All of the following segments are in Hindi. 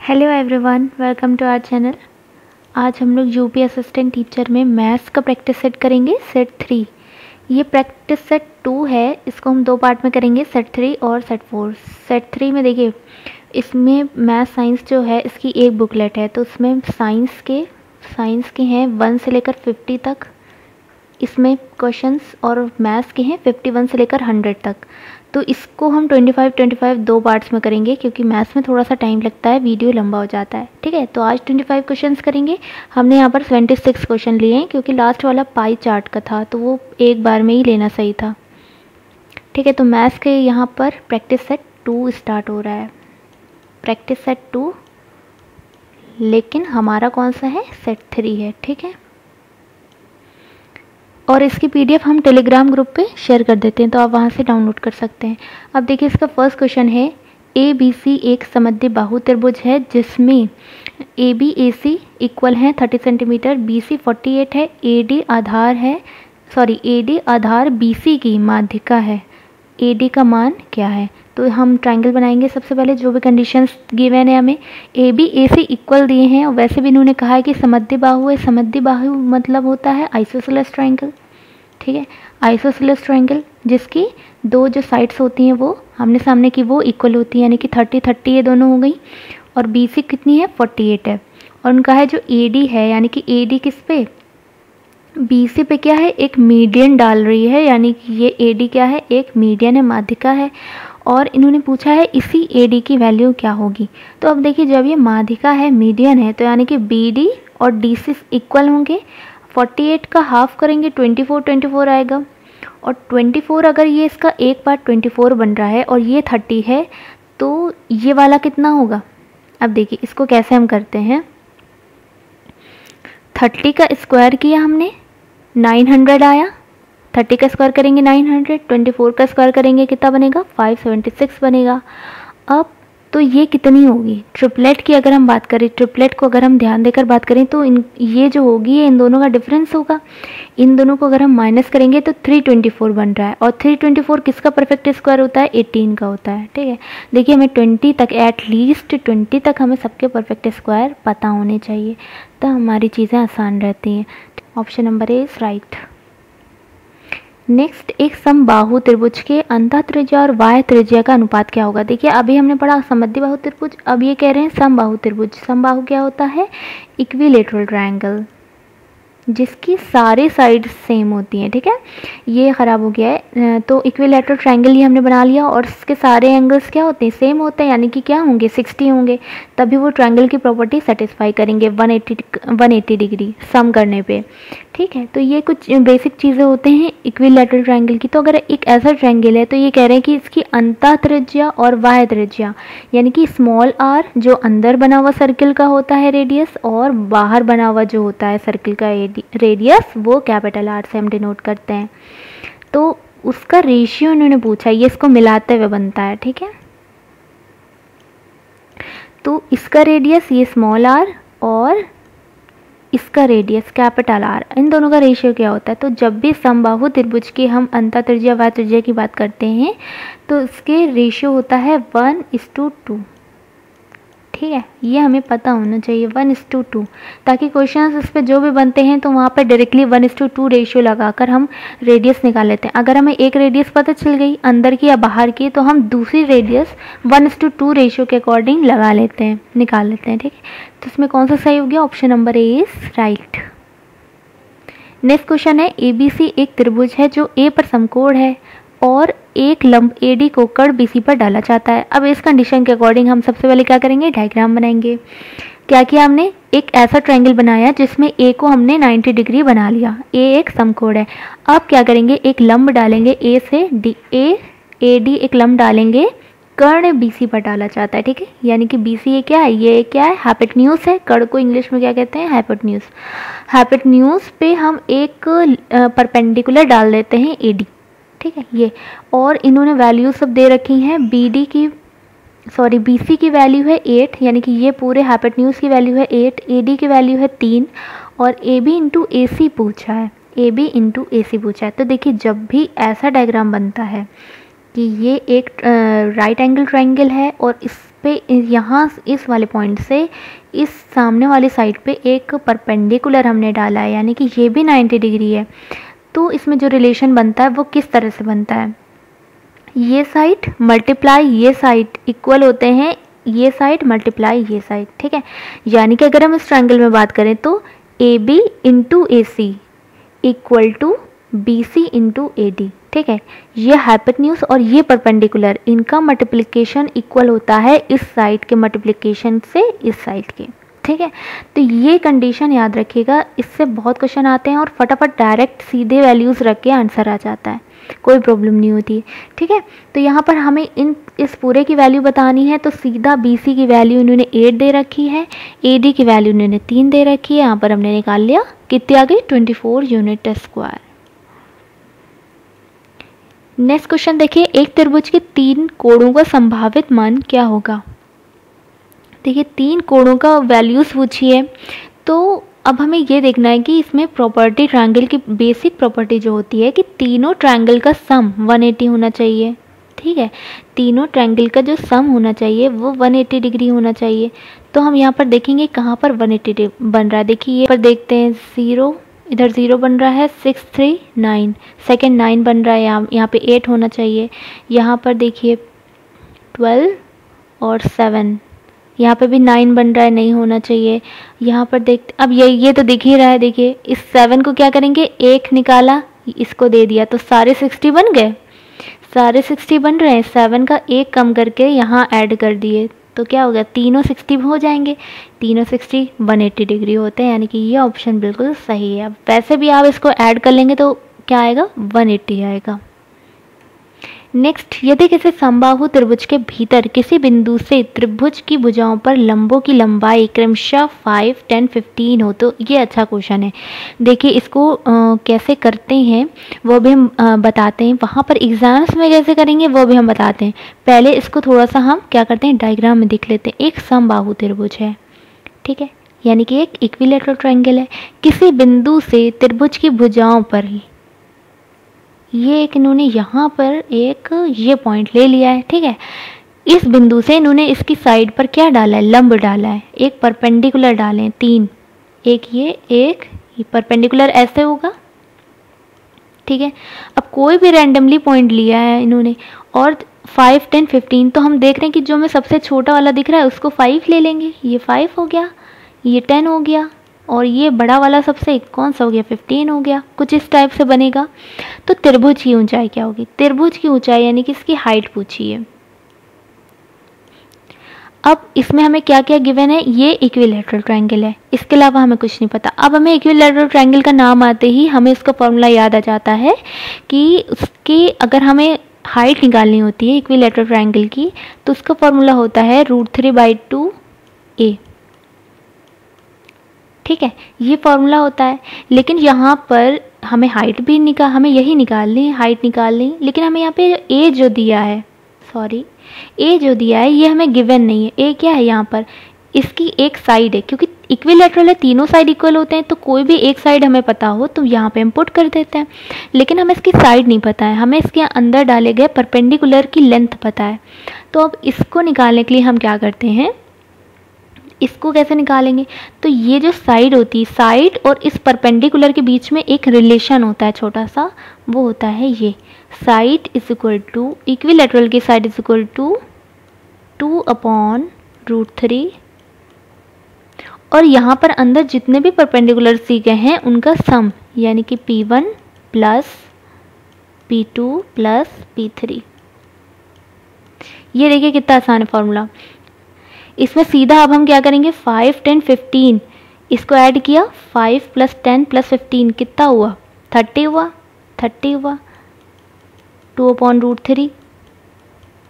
Hello everyone, welcome to our channel. आज हम लोग यूपी असिस्टेंट टीचर में मैथ्स का प्रैक्टिस सेट करेंगे, सेट 3। ये प्रैक्टिस सेट 2 है, इसको हम दो पार्ट में करेंगे, सेट 3 और सेट 4। सेट 3 में देखिए, इसमें मैथ साइंस जो है इसकी एक बुकलेट है, तो उसमें साइंस के हैं 1 से लेकर 50 तक इसमें क्वेश्चंस, और मैथ्स के हैं 51 से लेकर 100 तक। तो इसको हम 25 दो पार्ट्स में करेंगे, क्योंकि मैथ्स में थोड़ा सा टाइम लगता है, वीडियो लंबा हो जाता है। ठीक है, तो आज 25 क्वेश्चंस करेंगे। हमने यहाँ पर 76 क्वेश्चन लिए हैं, क्योंकि लास्ट वाला पाई चार्ट का था, तो वो एक बार में ही लेना सही था। ठीक है, तो मैथ्स के यहाँ पर प्रैक्टिस सेट 2 स्टार्ट हो रहा है। प्रैक्टिस सेट 2, लेकिन हमारा कौन सा है, सेट 3 है। ठीक है, और इसकी पीडीएफ हम टेलीग्राम ग्रुप पे शेयर कर देते हैं, तो आप वहाँ से डाउनलोड कर सकते हैं। अब देखिए, इसका फर्स्ट क्वेश्चन है, ए बी सी एक समद्वि बाहु त्रिभुज है जिसमें A B A C equal है 30 सेंटीमीटर, बी सी 48 है, A D Aadhaar B C की माध्यिका है, ए डी का मान क्या है। तो हम ट्रायंगल बनाएंगे। सबसे पहले जो भी कंडीशंस गिवन है, हमें A B A C equal दिए हैं, और वैसे भी इन्होंने कहा है कि समद्वि बाहु है। समद्वि बाहु मतलब होता है आइसोसेलेस ट्रायंगल। ठीक है, आइसोसेलेस ट्रायंगल जिसकी दो जो साइड्स होती हैं वो आमने सामने की वो इक्वल होती है, यानी कि 30 ये दोनों हो गई, और बी सी कितनी है, 48 है। और उनका है जो ए डी है, यानी कि ए डी किस पे, बी सी पे क्या है, एक मीडियन डाल रही है, यानी कि ये ए डी क्या है, एक मीडियन है, माध्यिका है। और इन्होंने पूछा है इसी ए डी की वैल्यू क्या होगी। तो अब देखिए, जब ये माध्यिका है, मीडियन है, तो यानी कि बी डी और डी सी इक्वल होंगे। 48 का हाफ करेंगे 24 आएगा, और 24 अगर ये इसका एक पार्ट 24 बन रहा है और ये 30 है, तो ये वाला कितना होगा। अब देखिए, इसको कैसे हम करते हैं, 30 का स्क्वायर किया हमने 900 आया, 30 का स्क्वायर करेंगे 900, 24 का स्क्वायर करेंगे कितना बनेगा, 576 बनेगा। अब तो ये कितनी होगी, ट्रिपलेट की अगर हम बात करें, ट्रिपलेट को अगर हम ध्यान देकर बात करें, तो ये जो होगी ये इन दोनों का डिफरेंस होगा। इन दोनों को अगर हम माइनस करेंगे तो 324 बन रहा है, और 324 किसका परफेक्ट स्क्वायर होता है, 18 का होता है। ठीक है, देखिए हमें 20 तक, एटलीस्ट 20 तक हमें सबके परफेक्ट स्क्वायर पता होने चाहिए, तो हमारी चीज़ें आसान रहती हैं। Option number A is right. Next, एक समबाहु त्रिभुज के अंतः त्रिज्या और बाह्य त्रिज्या का अनुपात क्या होगा। देखिए, अभी हमने पढ़ा समद्वि बाहु त्रिभुज, अब ये कह रहे हैं समबाहु त्रिभुज। समबाहु क्या होता है, इक्विलेटरल ट्रायंगल जिसकी सारी साइड सेम होती हैं। ठीक है, ये ख़राब हो गया है, तो इक्विलेटरल ट्रायंगल ये हमने बना लिया, और इसके सारे एंगल्स क्या होते हैं, सेम होते हैं, यानी कि क्या होंगे, 60 होंगे, तभी वो ट्रायंगल की प्रॉपर्टी सेटिस्फाई करेंगे 180 डिग्री सम करने पे। ठीक है, तो ये कुछ बेसिक चीज़ें होते हैं इक्विलेटरल ट्रायंगल की। तो अगर एक ऐसा ट्रायंगल है, तो ये कह रहे हैं कि इसकी अंतः त्रिज्या और बाह्य त्रिज्या, यानी कि स्मॉल आर जो अंदर बना हुआ सर्किल का होता है रेडियस, और बाहर बना हुआ जो होता है सर्किल का रेडियस, वो कैपिटल आर से हम डिनोट करते हैं। तो उसका रेशियो इन्होंने पूछा, ये इसको मिलाते हुए बनता है। ठीक है, तो इसका रेडियस ये स्मॉल आर और इसका रेडियस कैपिटल आर, इन दोनों का रेशियो क्या होता है। तो जब भी समबाहु त्रिभुज की हम अंतः त्रिज्या बाह्य त्रिज्या की बात करते हैं, तो इसके रेशियो होता है 1:2। ठीक है, ये हमें पता होना चाहिए, 1:2, ताकि क्वेश्चंस इस पे जो भी बनते हैं तो वहाँ पे डायरेक्टली 1:2 रेशियो लगाकर हम रेडियस निकाल लेते हैं। अगर हमें एक रेडियस पता चल गई अंदर की या बाहर की, तो हम दूसरी रेडियस 1:2 रेशियो के अकॉर्डिंग लगा लेते हैं, निकाल लेते हैं। ठीक है, तो इसमें कौन सा सही हो गया, option number A is right. Next question है, ए बी सी एक त्रिभुज है जो ए पर समकोण है और एक लंब AD को कर्ण BC पर डाला जाता है। अब इस कंडीशन के अकॉर्डिंग हम सबसे पहले क्या करेंगे, डायग्राम बनाएंगे। क्या किया हमने, एक ऐसा ट्रायंगल बनाया जिसमें A को हमने 90 डिग्री बना लिया, A एक समकोण है। अब क्या करेंगे, एक लंब डालेंगे A से AD एक लंब डालेंगे, कर्ण BC पर डाला जाता है। ठीक है, यानी कि BC ये क्या है, ये क्या है, हाइपोटेन्यूज है। कर्ण को इंग्लिश में क्या कहते हैं, हाइपोटेन्यूज। हाइपोटेन्यूज पे हम एक परपेंडिकुलर डाल देते हैं AD। ठीक है, ये, और इन्होंने वैल्यू सब दे रखी हैं। BC की वैल्यू है 8, यानी कि ये पूरे हाइपोटेन्यूज की वैल्यू है 8, AD की वैल्यू है 3, और AB इंटू AC पूछा है। तो देखिए, जब भी ऐसा डायग्राम बनता है कि ये एक राइट एंगल ट्रायंगल है और इस पे यहाँ इस वाले पॉइंट से इस सामने वाली साइड पे एक परपेंडिकुलर हमने डाला है, यानी कि ये भी 90 डिग्री है। तो इसमें जो रिलेशन बनता है वो किस तरह से बनता है, ये साइड मल्टीप्लाई ये साइड इक्वल होते हैं ये साइड मल्टीप्लाई ये साइड, ठीक है। यानी कि अगर हम इस ट्रायंगल में बात करें तो A B into A C equal to B C into A D, ठीक है। ये हाइपोटेन्यूज और ये परपेंडिकुलर, इनका मल्टीप्लिकेशन इक्वल होता है इस साइड के मल्टीप्लिकेशन से इस साइड के, ठीक है। तो ये कंडीशन याद रखिएगा, इससे बहुत क्वेश्चन आते हैं और फटाफट डायरेक्ट सीधे वैल्यूज़ रख के आंसर आ जाता है, कोई प्रॉब्लम नहीं होती, ठीक है। तो यहाँ पर हमें इस पूरे की वैल्यू बतानी है, तो सीधा बी सी की वैल्यू इन्होंने 8 दे रखी है, ए डी की वैल्यू इन्होंने 3 दे रखी है। यहाँ पर हमने निकाल लिया, कितनी आ गई 24 यूनिट स्क्वायर। नेक्स्ट क्वेश्चन देखिए, एक त्रिभुज के 3 कोणों का संभावित मान क्या होगा। देखिए 3 कोणों का वैल्यूज पूछी है, तो अब हमें ये देखना है कि इसमें प्रॉपर्टी ट्रायंगल की बेसिक प्रॉपर्टी जो होती है कि तीनों ट्रायंगल का सम 180 होना चाहिए, ठीक है। तीनों ट्रायंगल का जो सम होना चाहिए वो 180 डिग्री होना चाहिए। तो हम यहाँ पर देखेंगे कहाँ पर 180 बन रहा है। देखिए ये पर देखते हैं 0, इधर 0 बन रहा है, 6 3 9, सेकेंड 9 बन रहा है, यहाँ पे 8 होना चाहिए। यहाँ पर देखिए 12 और 7, यहाँ पे भी 9 बन रहा है, नहीं होना चाहिए। यहाँ पर देखते, अब ये तो दिख ही रहा है, देखिए इस 7 को क्या करेंगे, 1 निकाला इसको दे दिया तो सारे 60 बन गए, सारे 60 बन रहे हैं। 7 का 1 कम करके यहाँ ऐड कर दिए तो क्या हो गया, तीनों 60 हो जाएंगे, तीनों 60 180 डिग्री होते हैं, यानी कि ये ऑप्शन बिल्कुल सही है। अब वैसे भी आप इसको ऐड कर लेंगे तो क्या आएगा, 180 आएगा। नेक्स्ट, यदि किसी समबाहु त्रिभुज के भीतर किसी बिंदु से त्रिभुज की भुजाओं पर लंबों की लंबाई क्रमशः 5, 10, 15 हो, तो ये अच्छा क्वेश्चन है। देखिए इसको कैसे करते हैं वो भी हम बताते हैं, वहाँ पर एग्जाम्स में कैसे करेंगे वो भी हम बताते हैं। पहले इसको थोड़ा सा हम क्या करते हैं, डायग्राम में देख लेते हैं। एक समबाहु त्रिभुज है, ठीक है, यानी कि एक इक्विलैटरल ट्रायंगल है। किसी बिंदु से त्रिभुज की भुजाओं पर ये एक इन्होंने यहाँ पर एक ये पॉइंट ले लिया है, ठीक है। इस बिंदु से इन्होंने इसकी साइड पर क्या डाला है, लंब डाला है, एक परपेंडिकुलर डाले हैं 3, एक ये परपेंडिकुलर ऐसे होगा, ठीक है। अब कोई भी रैंडमली पॉइंट लिया है इन्होंने और 5, 10, 15, तो हम देख रहे हैं कि जो हमें सबसे छोटा वाला दिख रहा है उसको 5 ले लेंगे, ये 5 हो गया, ये 10 हो गया और ये बड़ा वाला सबसे कौन सा हो गया, 15 हो गया, कुछ इस टाइप से बनेगा। तो त्रिभुज की ऊंचाई क्या होगी, त्रिभुज की ऊंचाई यानी कि इसकी हाइट पूछी है। अब इसमें हमें क्या क्या गिवन है, ये इक्विलैटरल ट्रायंगल है, इसके अलावा हमें कुछ नहीं पता। अब हमें इक्विलैटरल ट्रायंगल का नाम आते ही हमें इसका फॉर्मूला याद आ जाता है कि उसकी अगर हमें हाइट निकालनी होती है इक्विलैटरल ट्रायंगल की तो उसका फॉर्मूला होता है √3/2a, ठीक है, ये फॉर्मूला होता है। लेकिन यहाँ पर हमें हाइट भी हमें यही निकालनी है, हाइट निकालनी, लेकिन हमें यहाँ पे ए जो दिया है, ए जो दिया है ये हमें गिवन नहीं है। ए क्या है यहाँ पर, इसकी एक साइड है, क्योंकि इक्विलैटरल है, तीनों साइड इक्वल होते हैं, तो कोई भी एक साइड हमें पता हो तो यहाँ पे हम पुट कर देते हैं। लेकिन हमें इसकी साइड नहीं पता है, हमें इसके अंदर डाले गए परपेंडिकुलर की लेंथ पता है। तो अब इसको निकालने के लिए हम क्या करते हैं, इसको कैसे निकालेंगे, तो ये जो साइड होती है, साइड और इस परपेंडिकुलर के बीच में एक रिलेशन होता है छोटा सा, वो होता है ये side is equal to, equilateral की साइड इज इक्वल टू 2/√3, और यहाँ पर अंदर जितने भी परपेंडिकुलर सी गए हैं उनका सम, यानी कि P1 plus P2 plus P3। ये देखिए कितना आसान है फॉर्मूला। इसमें सीधा अब हम क्या करेंगे, 5, 10, 15 इसको ऐड किया, 5 + 10 + 15 कितना हुआ, 30 हुआ, 30 हुआ, 2/√3।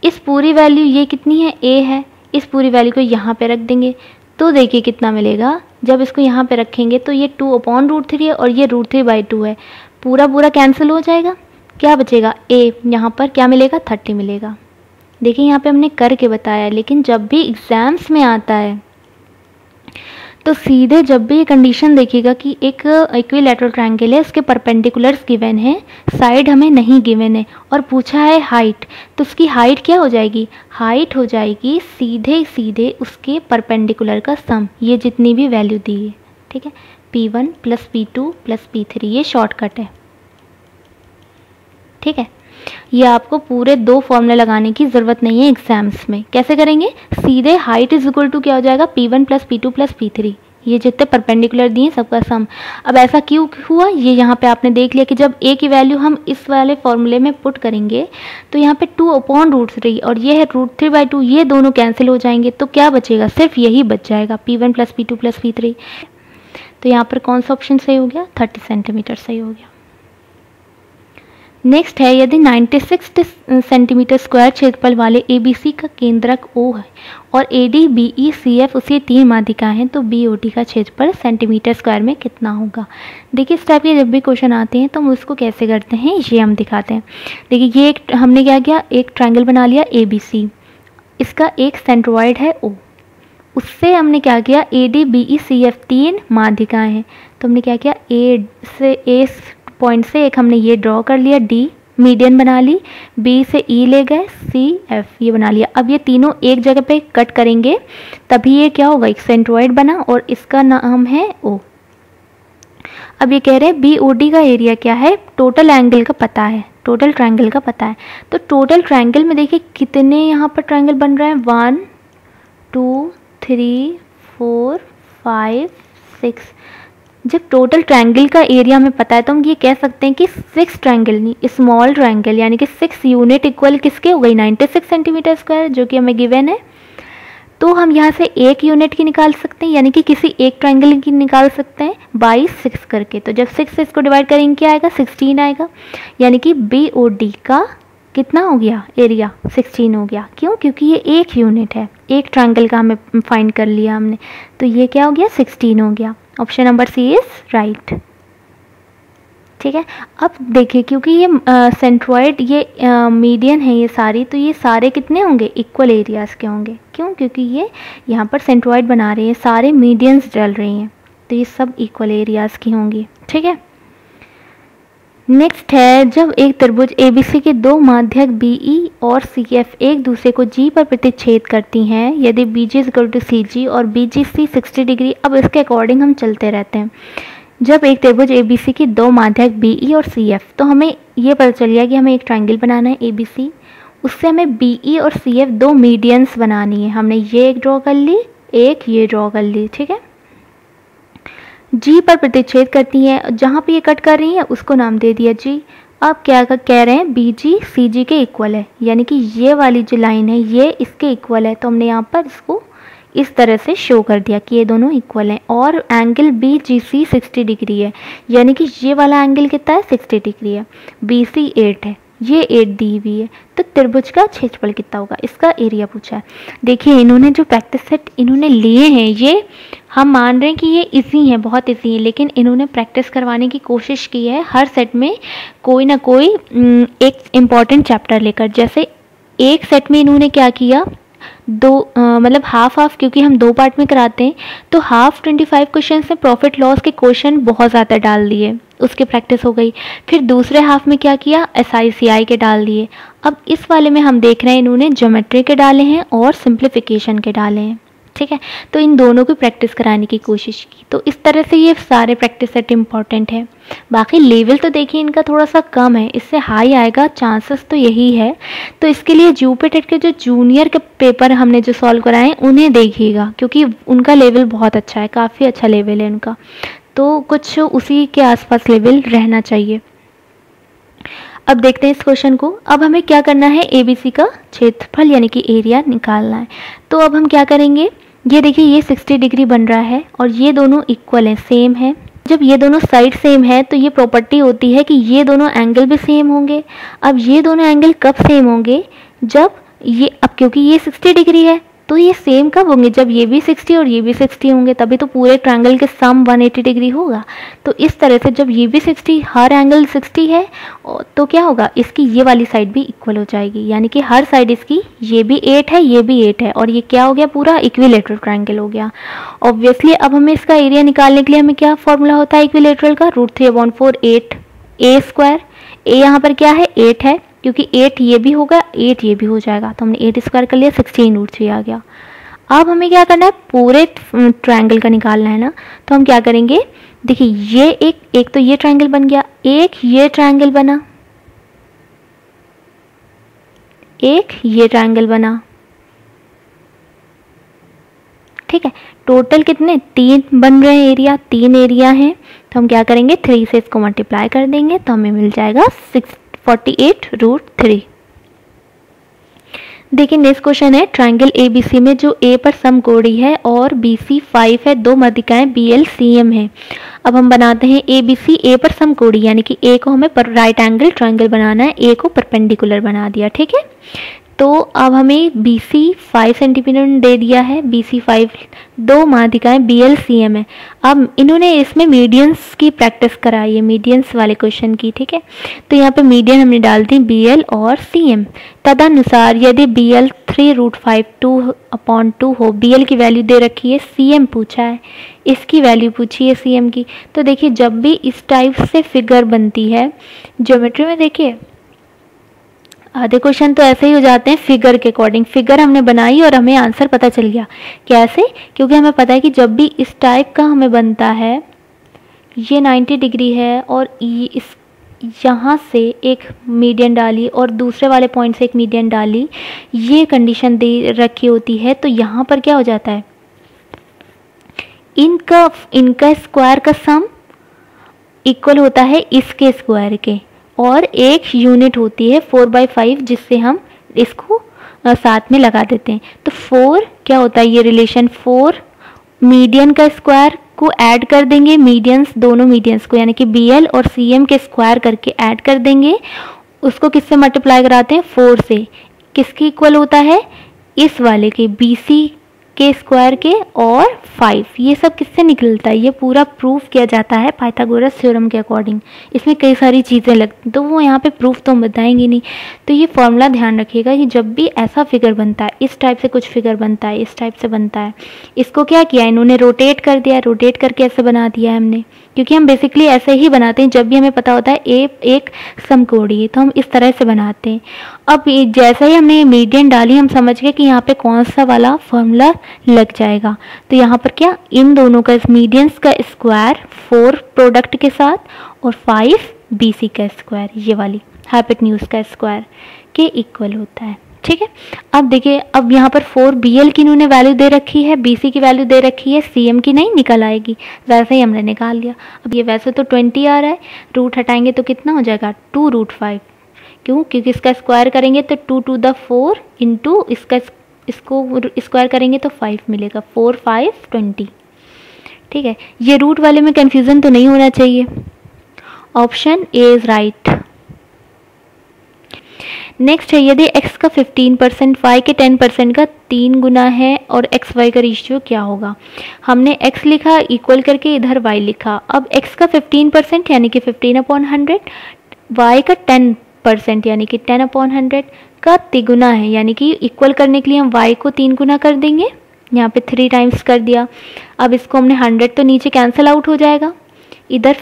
इस पूरी वैल्यू ये कितनी है, a है, इस पूरी वैल्यू को यहाँ पे रख देंगे तो देखिए कितना मिलेगा। जब इसको यहाँ पे रखेंगे तो ये 2/√3 है और ये √3/2 है, पूरा पूरा कैंसिल हो जाएगा, क्या बचेगा, a, यहाँ पर क्या मिलेगा, 30 मिलेगा। देखिए यहाँ पे हमने करके बताया, लेकिन जब भी एग्ज़ाम्स में आता है तो सीधे जब भी ये कंडीशन देखिएगा कि एक इक्विलैटरल ट्रायंगल है, उसके परपेंडिकुलर्स गिवन है, साइड हमें नहीं गिवन है, और पूछा है हाइट, तो उसकी हाइट क्या हो जाएगी? हाइट हो जाएगी सीधे सीधे उसके परपेंडिकुलर का सम, ये जितनी भी वैल्यू दी है, ठीक है, P1 plus P2 plus P3, ये शॉर्टकट है, ठीक है। ये आपको पूरे 2 फॉर्मूले लगाने की ज़रूरत नहीं है एग्जाम्स में। कैसे करेंगे? सीधे हाइट इज इक्वल टू क्या हो जाएगा? P1 plus P2 plus P3, ये जितने परपेंडिकुलर दिए सबका सम। अब ऐसा क्यों हुआ? ये यहाँ पे आपने देख लिया कि जब a की वैल्यू हम इस वाले फॉर्मूले में पुट करेंगे तो यहाँ पे 2/√3 और ये है √3/2, ये दोनों कैंसिल हो जाएंगे, तो क्या बचेगा? सिर्फ यही बच जाएगा, P1 plus P2 plus P3। तो यहाँ पर कौन सा ऑप्शन सही हो गया? 30 सेंटीमीटर सही हो गया। नेक्स्ट है, यदि 96 सेंटीमीटर स्क्वायर क्षेत्रफल वाले ABC का केंद्रक O है और AD BE CF उसकी 3 माध्यिकाएं हैं, तो BOD का क्षेत्रफल सेंटीमीटर स्क्वायर में कितना होगा? देखिए इस टाइप के जब भी क्वेश्चन आते हैं तो हम उसको कैसे करते हैं, ये हम दिखाते हैं। देखिए ये एक हमने क्या किया, एक ट्रायंगल बना लिया ABC, इसका एक सेंट्रोइड है O, उससे हमने क्या किया, AD BE CF 3 माध्यिकाएं हैं, तो हमने क्या किया, A पॉइंट से एक हमने ये ड्रॉ कर लिया, D मीडियन बना ली, B से E ले गए, CF ये बना लिया। अब ये तीनों एक जगह पे कट करेंगे तभी ये क्या होगा, एक सेंट्रोइड बना और इसका नाम है O। अब ये कह रहे हैं BOD का एरिया क्या है, टोटल एंगल का पता है, टोटल ट्रायंगल का पता है। तो टोटल ट्रायंगल में देखिए कितने यहाँ पर ट्रायंगल बन रहे हैं, 1 2 3 4 5 6। जब टोटल ट्रायंगल का एरिया हमें पता है तो हम ये कह सकते हैं कि 6 ट्रायंगल नहीं, स्मॉल ट्रायंगल, यानी कि 6 यूनिट इक्वल किसके हो गई, 96 सेंटीमीटर स्क्वायर, जो कि हमें गिवन है। तो हम यहाँ से एक यूनिट की निकाल सकते हैं, यानी कि किसी एक ट्रायंगल की निकाल सकते हैं बाई 6 करके। तो जब 6 से इसको डिवाइड करेंगे क्या आएगा, 16 आएगा, यानी कि BOD का कितना हो गया, एरिया 16 हो गया। क्यों? क्योंकि ये एक यूनिट है, एक ट्रायंगल का हमें फाइंड कर लिया हमने, तो ये क्या हो गया, 16 हो गया। Option number C is right, ठीक है। अब देखिए क्योंकि ये सेंट्रोइड ये मीडियन है ये सारी, तो ये सारे कितने होंगे, इक्वल एरियाज़ के होंगे। क्यों? क्योंकि ये यहाँ पर सेंट्रोइड बना रहे हैं, सारे मीडियंस डल रही हैं, तो ये सब इक्वल एरियाज़ की होंगी, ठीक है। नेक्स्ट है, जब एक त्रिभुज ABC के 2 माध्यक BE और CF एक दूसरे को G पर प्रतिच्छेद करती हैं, यदि BG = CG और BGC 60 डिग्री। अब इसके अकॉर्डिंग हम चलते रहते हैं। जब एक त्रिभुज ABC की 2 माध्यक BE और CF, तो हमें ये पता चल गया कि हमें एक ट्रायंगल बनाना है ABC, उससे हमें BE और CF 2 मीडियंस बनानी है। हमने ये एक ड्रॉ कर ली, एक ये ड्रॉ कर ली, ठीक है। G पर प्रतिच्छेद करती हैं, जहाँ पे ये कट कर रही है उसको नाम दे दिया G। अब क्या कह रहे हैं, BG CG के इक्वल है, यानी कि ये वाली जो लाइन है ये इसके इक्वल है, तो हमने यहाँ पर इसको इस तरह से शो कर दिया कि ये दोनों इक्वल हैं। और एंगल BGC 60 डिग्री है, यानी कि ये वाला एंगल कितना है, 60 डिग्री है। BC 8 है, ये 8 दी हुई है, तो त्रिभुज का क्षेत्रफल कितना होगा, इसका एरिया पूछा है। देखिए इन्होंने जो प्रैक्टिस सेट इन्होंने लिए हैं, ये हम मान रहे हैं कि ये इजी हैं, बहुत इजी हैं, लेकिन इन्होंने प्रैक्टिस करवाने की कोशिश की है हर सेट में कोई ना कोई एक इम्पॉर्टेंट चैप्टर लेकर। जैसे एक सेट में इन्होंने क्या किया, मतलब हाफ, क्योंकि हम 2 पार्ट में कराते हैं, तो हाफ 25 क्वेश्चन में प्रॉफिट लॉस के क्वेश्चन बहुत ज़्यादा डाल दिए, उसकी प्रैक्टिस हो गई। फिर दूसरे हाफ में क्या किया, SICI के डाल दिए। अब इस वाले में हम देख रहे हैं इन्होंने ज्योमेट्री के डाले हैं और सिंप्लीफिकेशन के डाले हैं, ठीक है। तो इन दोनों की प्रैक्टिस कराने की कोशिश की, तो इस तरह से ये सारे प्रैक्टिस सेट इम्पॉर्टेंट है। बाकी लेवल तो देखिए इनका थोड़ा सा कम है, इससे हाई आएगा चांसेस तो यही है। तो इसके लिए JUPITET के जो जूनियर के पेपर हमने जो सॉल्व कराए उन्हें देखिएगा, क्योंकि उनका लेवल बहुत अच्छा है, काफ़ी अच्छा लेवल है उनका, तो कुछ उसी के आसपास लेवल रहना चाहिए। अब देखते हैं इस क्वेश्चन को। अब हमें क्या करना है, ABC का क्षेत्रफल यानी कि एरिया निकालना है। तो अब हम क्या करेंगे, ये देखिए ये 60 डिग्री बन रहा है और ये दोनों इक्वल हैं, सेम है। जब ये दोनों साइड सेम है तो ये प्रॉपर्टी होती है कि ये दोनों एंगल भी सेम होंगे। अब ये दोनों एंगल कब सेम होंगे, जब ये, अब क्योंकि ये 60 डिग्री है तो ये सेम कब होंगे, जब ये भी 60 और ये भी 60 होंगे, तभी तो पूरे ट्रायंगल के सम 180 डिग्री होगा। तो इस तरह से जब ये भी 60, हर एंगल 60 है, तो क्या होगा, इसकी ये वाली साइड भी इक्वल हो जाएगी, यानी कि हर साइड इसकी, ये भी 8 है, ये भी 8 है, और ये क्या हो गया, पूरा इक्विलेटरल ट्रायंगल हो गया। ऑब्वियसली अब हमें इसका एरिया निकालने के लिए हमें क्या फॉर्मूला होता है इक्विलेटरल का, √3/4 8 a स्क्वायर। a यहाँ पर क्या है, 8 है, क्योंकि 8 ये भी होगा, 8 ये भी हो जाएगा, तो हमने 8 स्क्वायर कर लिया, 16√3 आ गया। अब हमें क्या करना है, पूरे ट्रायंगल का निकालना है ना, तो हम क्या करेंगे, देखिए ये एक तो ये ट्रायंगल बन गया, एक ये ट्रायंगल बना, एक ये ट्रायंगल बना, ठीक है। टोटल कितने, 3 बन रहे हैं एरिया, 3 एरिया हैं, तो हम क्या करेंगे, 3 से इसको मल्टीप्लाई कर देंगे, तो हमें मिल जाएगा 648√3। देखिए नेक्स्ट क्वेश्चन है, ट्रायंगल ABC में जो A पर समकोणी है और BC 5 है, दो माध्यिकाएं BL CM है। अब हम बनाते हैं ABC A पर समकोणी, यानी कि A को हमें राइट एंगल ट्रायंगल बनाना है, A को परपेंडिकुलर बना दिया, ठीक है। तो अब हमें BC 5 सेंटीमीटर दे दिया है, BC 5 दो माध्यिकाएं BL CM है। अब इन्होंने इसमें मीडियंस की प्रैक्टिस कराई है, मीडियंस वाले क्वेश्चन की, ठीक है। तो यहाँ पे मीडियन हमने डाल दी BL और CM। तदनुसार यदि BL 3√5 2/2 हो, BL की वैल्यू दे रखी है, CM पूछा है, इसकी वैल्यू पूछी है CM की। तो देखिए जब भी इस टाइप से फिगर बनती है ज्योमेट्री में, देखिए आधे क्वेश्चन तो ऐसे ही हो जाते हैं फिगर के अकॉर्डिंग, फिगर हमने बनाई और हमें आंसर पता चल गया, कैसे, क्योंकि हमें पता है कि जब भी इस टाइप का हमें बनता है, ये 90 डिग्री है और इस यहाँ से एक मीडियन डाली और दूसरे वाले पॉइंट से एक मीडियन डाली, ये कंडीशन दे रखी होती है, तो यहाँ पर क्या हो जाता है, इनका स्क्वायर का सम इक्वल होता है इसके स्क्वायर के, और एक यूनिट होती है 4/5, जिससे हम इसको साथ में लगा देते हैं। तो 4 क्या होता है, ये रिलेशन 4 मीडियन का स्क्वायर को ऐड कर देंगे, मीडियंस दोनों मीडियंस को, यानी कि BL और CM के स्क्वायर करके ऐड कर देंगे, उसको किससे मल्टीप्लाई कराते हैं, 4 से, किसकी इक्वल होता है, इस वाले के BC के स्क्वायर के और 5, ये सब किससे निकलता है, ये पूरा प्रूफ किया जाता है पाइथागोरस थ्योरम के अकॉर्डिंग। इसमें कई सारी चीज़ें लगती, तो वो यहाँ पे प्रूफ तो हम बताएंगे नहीं। तो ये फॉर्मूला ध्यान रखिएगा कि जब भी ऐसा फिगर बनता है, इस टाइप से कुछ फिगर बनता है, इस टाइप से बनता है, इसको क्या किया इन्होंने, रोटेट कर दिया, रोटेट करके ऐसे बना दिया है हमने, क्योंकि हम बेसिकली ऐसे ही बनाते हैं, जब भी हमें पता होता है एक समकोणी है तो हम इस तरह से बनाते हैं। अब जैसे ही हमने मीडियन डाली, हम समझ गए कि यहाँ पे कौन सा वाला फॉर्मूला लग जाएगा। तो यहाँ पर क्या, इन दोनों का मीडियंस का स्क्वायर 4 प्रोडक्ट के साथ और 5 BC का स्क्वायर, ये वाली हाइपोटेन्यूज का स्क्वायर के इक्वल होता है, ठीक है। अब देखिए, अब यहाँ पर 4 BL की इन्होंने वैल्यू दे रखी है, BC की वैल्यू दे रखी है, CM की नहीं निकल आएगी, वैसे ही हमने निकाल लिया। अब ये वैसे तो 20 आ रहा है, रूट हटाएंगे तो कितना हो जाएगा, 2√5, क्यों, क्योंकि इसका स्क्वायर करेंगे तो 2 to the 4 इंटू इसको स्क्वायर करेंगे तो 5 मिलेगा, 4 5 20, ठीक है। ये रूट वाले में कंफ्यूजन तो नहीं होना चाहिए, option A is right. Next है, यदि x का 15% y के 10% का 3 गुना है और x y का रेशियो क्या होगा। हमने x लिखा इक्वल करके इधर y लिखा। अब x का 15% यानी कि 15/100, y का 10% यानी कि 10/100 का 3 गुना है, यानी कि इक्वल करने के लिए हम y को 3 गुना कर देंगे, यहाँ पे 3 टाइम्स कर दिया। अब इसको हमने 100 तो नीचे कैंसिल आउट हो जाएगा, इधर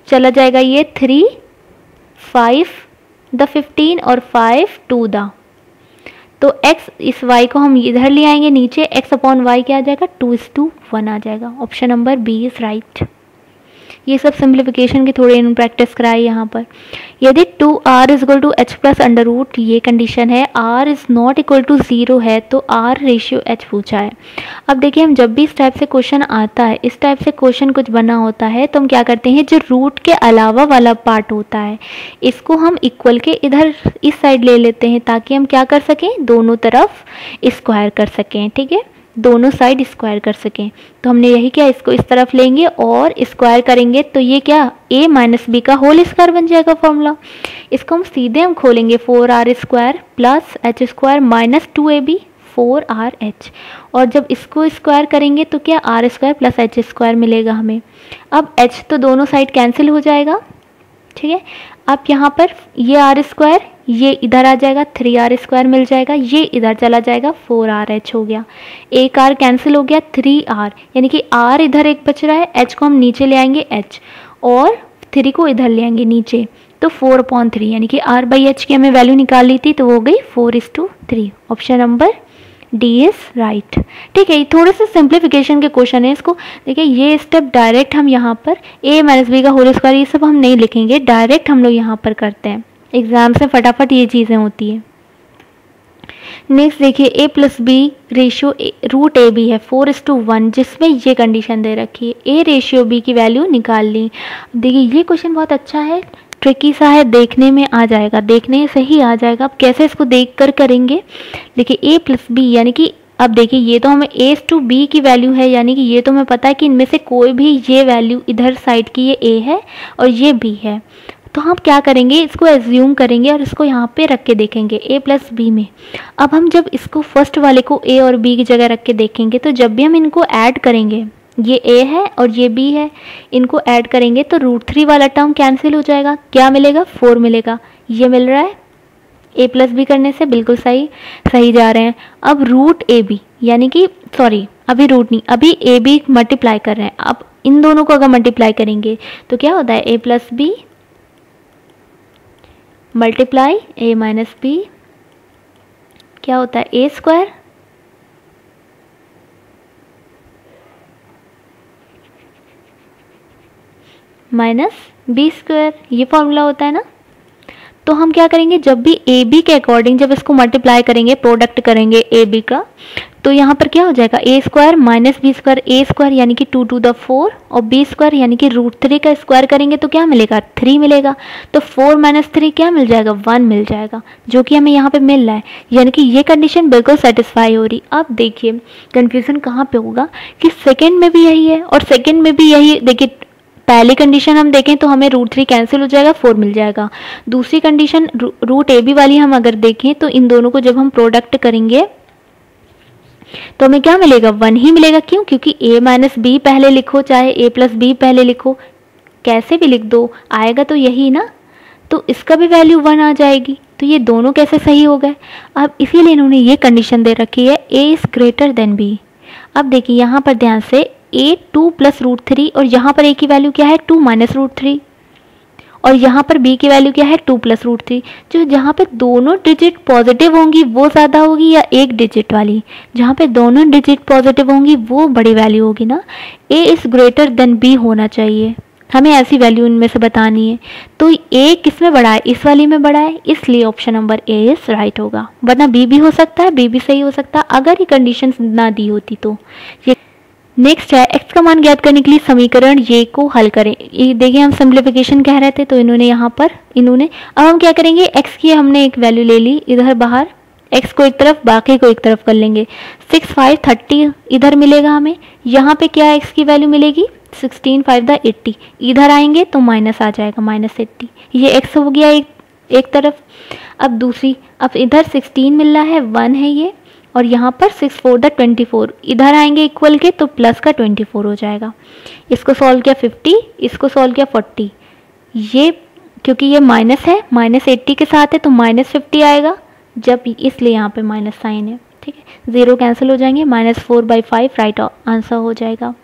चला जाएगा ये 3 5 द 15 और 5 2 द, तो x इस y को हम इधर ले आएंगे नीचे, x/y क्या आ जाएगा, 2:1 आ जाएगा। Option number B is right. ये सब सिंप्लीफिकेशन की थोड़ी प्रैक्टिस कराई यहाँ पर। यदि 2r is equal to h plus under root, ये कंडीशन है, r is not equal to 0 है, तो r रेशियो h पूछा है। अब देखिए, हम जब भी इस टाइप से क्वेश्चन आता है, इस टाइप से क्वेश्चन कुछ बना होता है, तो हम क्या करते हैं, जो रूट के अलावा वाला पार्ट होता है, इसको हम इक्वल के इधर इस साइड ले लेते हैं, ताकि हम क्या कर सकें, दोनों तरफ स्क्वायर कर सकें, ठीक है। दोनों साइड स्क्वायर कर सकें। तो हमने यही किया, इसको इस तरफ लेंगे और स्क्वायर करेंगे तो ये क्या a माइनस बी का होल स्क्वायर बन जाएगा फॉर्मूला। इसको हम सीधे खोलेंगे 4r square plus H square minus 2ab 4rh, और जब इसको स्क्वायर करेंगे तो क्या r square plus H square मिलेगा हमें। अब h तो दोनों साइड कैंसिल हो जाएगा, ठीक है। अब यहाँ पर ये r स्क्वायर ये इधर आ जाएगा, 3r स्क्वायर मिल जाएगा, ये इधर चला जाएगा, 4rh हो गया, एक r कैंसिल हो गया, 3r, यानी कि r इधर एक बच रहा है, h को हम नीचे ले आएंगे h, और 3 को इधर ले आएंगे नीचे, तो 4/3, यानी कि r बाई h की हमें वैल्यू निकाल ली थी, तो वो हो गई 4:3। Option number D is right. ठीक है, थोड़े से सिंप्लीफिकेशन के क्वेश्चन है, इसको देखिए ये स्टेप डायरेक्ट हम यहाँ पर a माइनस बी का होल स्क्वायर ये सब हम नहीं लिखेंगे, डायरेक्ट हम लोग यहाँ पर करते हैं, एग्जाम से फटाफट ये चीज़ें होती है। नेक्स्ट देखिए a plus B ratio root A B है 4:1, जिसमें ये कंडीशन दे रखी है a रेशियो b की वैल्यू निकाल ली। देखिए ये क्वेश्चन बहुत अच्छा है, ट्रिकी सा है, देखने में आ जाएगा, देखने से ही आ जाएगा। अब कैसे इसको देख कर करेंगे, देखिए a प्लस बी यानी कि अब देखिए ये तो हमें a/b की वैल्यू है, यानी कि ये तो हमें पता है कि इनमें से कोई भी ये वैल्यू इधर साइड की ये a है और ये b है, तो हम क्या करेंगे इसको एज्यूम करेंगे और इसको यहाँ पे रख के देखेंगे a प्लस बी में। अब हम जब इसको फर्स्ट वाले को a और b की जगह रख के देखेंगे तो जब भी हम इनको ऐड करेंगे, ये a है और ये b है, इनको ऐड करेंगे तो √3 वाला टर्म कैंसिल हो जाएगा, क्या मिलेगा 4 मिलेगा, ये मिल रहा है a प्लस बी करने से बिल्कुल सही जा रहे हैं। अब रूट ए बी यानी कि सॉरी अभी रूट नहीं, अभी ए बी मल्टीप्लाई कर रहे हैं, अब इन दोनों को अगर मल्टीप्लाई करेंगे तो क्या होता है a plus B multiply a minus B, क्या होता है a square minus B square, ये फॉर्मूला होता है ना। तो हम क्या करेंगे, जब भी ए बी के अकॉर्डिंग जब इसको मल्टीप्लाई करेंगे, प्रोडक्ट करेंगे ए बी का, तो यहाँ पर क्या हो जाएगा a square minus B square, a square यानी कि 2⁴ और b स्क्वायर यानी कि √3 का स्क्वायर करेंगे तो क्या मिलेगा 3 मिलेगा, तो 4 माइनस 3 क्या मिल जाएगा 1 मिल जाएगा, जो कि हमें यहाँ पे मिल रहा है, यानी कि ये कंडीशन बिल्कुल सेटिस्फाई हो रही। अब देखिए कन्फ्यूजन कहाँ पे होगा कि सेकेंड में भी यही है और सेकेंड में भी यही, देखिए पहली कंडीशन हम देखें तो हमें √3 कैंसिल हो जाएगा, 4 मिल जाएगा। दूसरी कंडीशन रूट ए बी वाली हम अगर देखें तो इन दोनों को जब हम प्रोडक्ट करेंगे तो हमें क्या मिलेगा 1 ही मिलेगा, क्यों, क्योंकि a माइनस बी पहले लिखो चाहे a प्लस बी पहले लिखो, कैसे भी लिख दो आएगा तो यही ना, तो इसका भी वैल्यू 1 आ जाएगी, तो ये दोनों कैसे सही हो गए। अब इसीलिए इन्होंने ये कंडीशन दे रखी है a is greater than b। अब देखिए यहाँ पर ध्यान से a 2 प्लस √3 और यहाँ पर a की वैल्यू क्या है 2 माइनस √3 और यहाँ पर b की वैल्यू क्या है 2 प्लस √3। जो जहाँ पे दोनों डिजिट पॉजिटिव होंगी वो ज़्यादा होगी या एक डिजिट वाली, जहाँ पे दोनों डिजिट पॉजिटिव होंगी वो बड़ी वैल्यू होगी ना, a is greater than b होना चाहिए, हमें ऐसी वैल्यू इनमें से बतानी है। तो a किस में बड़ा है, इस वाली में बड़ा है, इसलिए option number a is right होगा, वरना b भी हो सकता है, b भी सही हो सकता है अगर ये कंडीशन ना दी होती तो। ये नेक्स्ट है x का मान ज्ञात करने के लिए समीकरण ये को हल करें। ये देखिए हम सिंप्लीफिकेशन कह रहे थे तो इन्होंने यहाँ पर अब हम क्या करेंगे, x की हमने एक वैल्यू ले ली इधर बाहर, x को एक तरफ बाकी को एक तरफ कर लेंगे, 6 5 30 इधर मिलेगा हमें, यहाँ पे क्या x की वैल्यू मिलेगी 16 5 80, इधर आएंगे तो माइनस आ जाएगा -80, ये x हो गया एक तरफ। अब दूसरी, अब इधर 16 मिल रहा है 1 है ये, और यहाँ पर 6 4 24, इधर आएंगे इक्वल के तो प्लस का 24 हो जाएगा। इसको सॉल्व किया 50, इसको सॉल्व किया 40, ये क्योंकि ये माइनस है -80 के साथ है तो -50 आएगा, जब इसलिए यहाँ पे माइनस साइन है, ठीक है, 0 कैंसिल हो जाएंगे, -4/5 राइट आंसर हो जाएगा।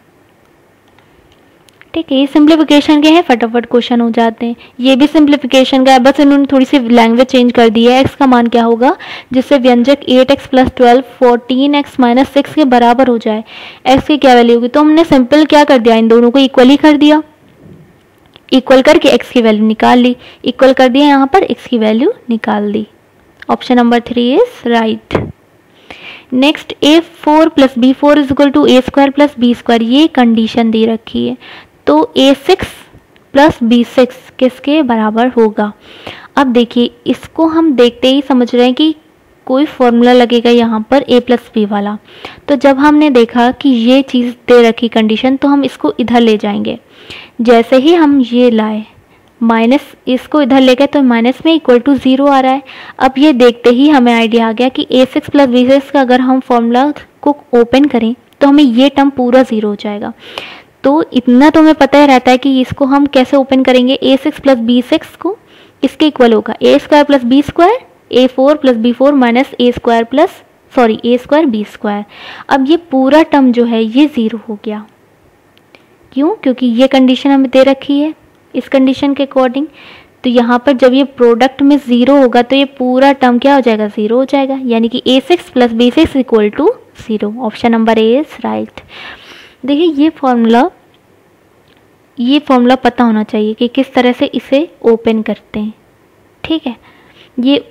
ठीक है, ये सिंप्लीफिकेशन के हैं, फटाफट क्वेश्चन हो जाते हैं। ये भी सिंप्लीफिकेशन का है, बस इन्होंने थोड़ी सी लैंग्वेज चेंज कर दी है। x का मान क्या होगा जिससे व्यंजक 8x + 12 14x - 6 के बराबर हो जाए, x की क्या वैल्यू होगी, तो हमने सिंपल क्या कर दिया, इन दोनों को इक्वल ही कर दिया, इक्वल करके x की वैल्यू निकाल ली, इक्वल कर दिया यहाँ पर x की वैल्यू निकाल दी। Option number 3 is right. Next a4 + b4 = a² + b², ये कंडीशन दे रखी है, तो a6 + b6 किसके बराबर होगा। अब देखिए इसको हम देखते ही समझ रहे हैं कि कोई फॉर्मूला लगेगा यहाँ पर a प्लस बी वाला। तो जब हमने देखा कि ये चीज़ दे रखी कंडीशन, तो हम इसको इधर ले जाएंगे। जैसे ही हम ये लाए, माइनस इसको इधर ले गए तो माइनस में इक्वल टू 0 आ रहा है। अब ये देखते ही हमें आइडिया आ गया कि a6 प्लस b6 का अगर हम फॉर्मूला को ओपन करें तो हमें ये टर्म पूरा 0 हो जाएगा। तो इतना तो हमें पता ही रहता है कि इसको हम कैसे ओपन करेंगे। a6 प्लस b6 को इसके इक्वल होगा a square plus B square, a4 plus b4 minus a square b square. अब ये पूरा टर्म जो है ये 0 हो गया। क्यों? क्योंकि ये कंडीशन हमें दे रखी है इस कंडीशन के अकॉर्डिंग। तो यहाँ पर जब ये प्रोडक्ट में 0 होगा तो ये पूरा टर्म क्या हो जाएगा? 0 हो जाएगा, यानी कि a6 plus b6 equal to 0। Option number A is right. देखिए ये फॉर्मूला पता होना चाहिए कि किस तरह से इसे ओपन करते हैं। ठीक है, ये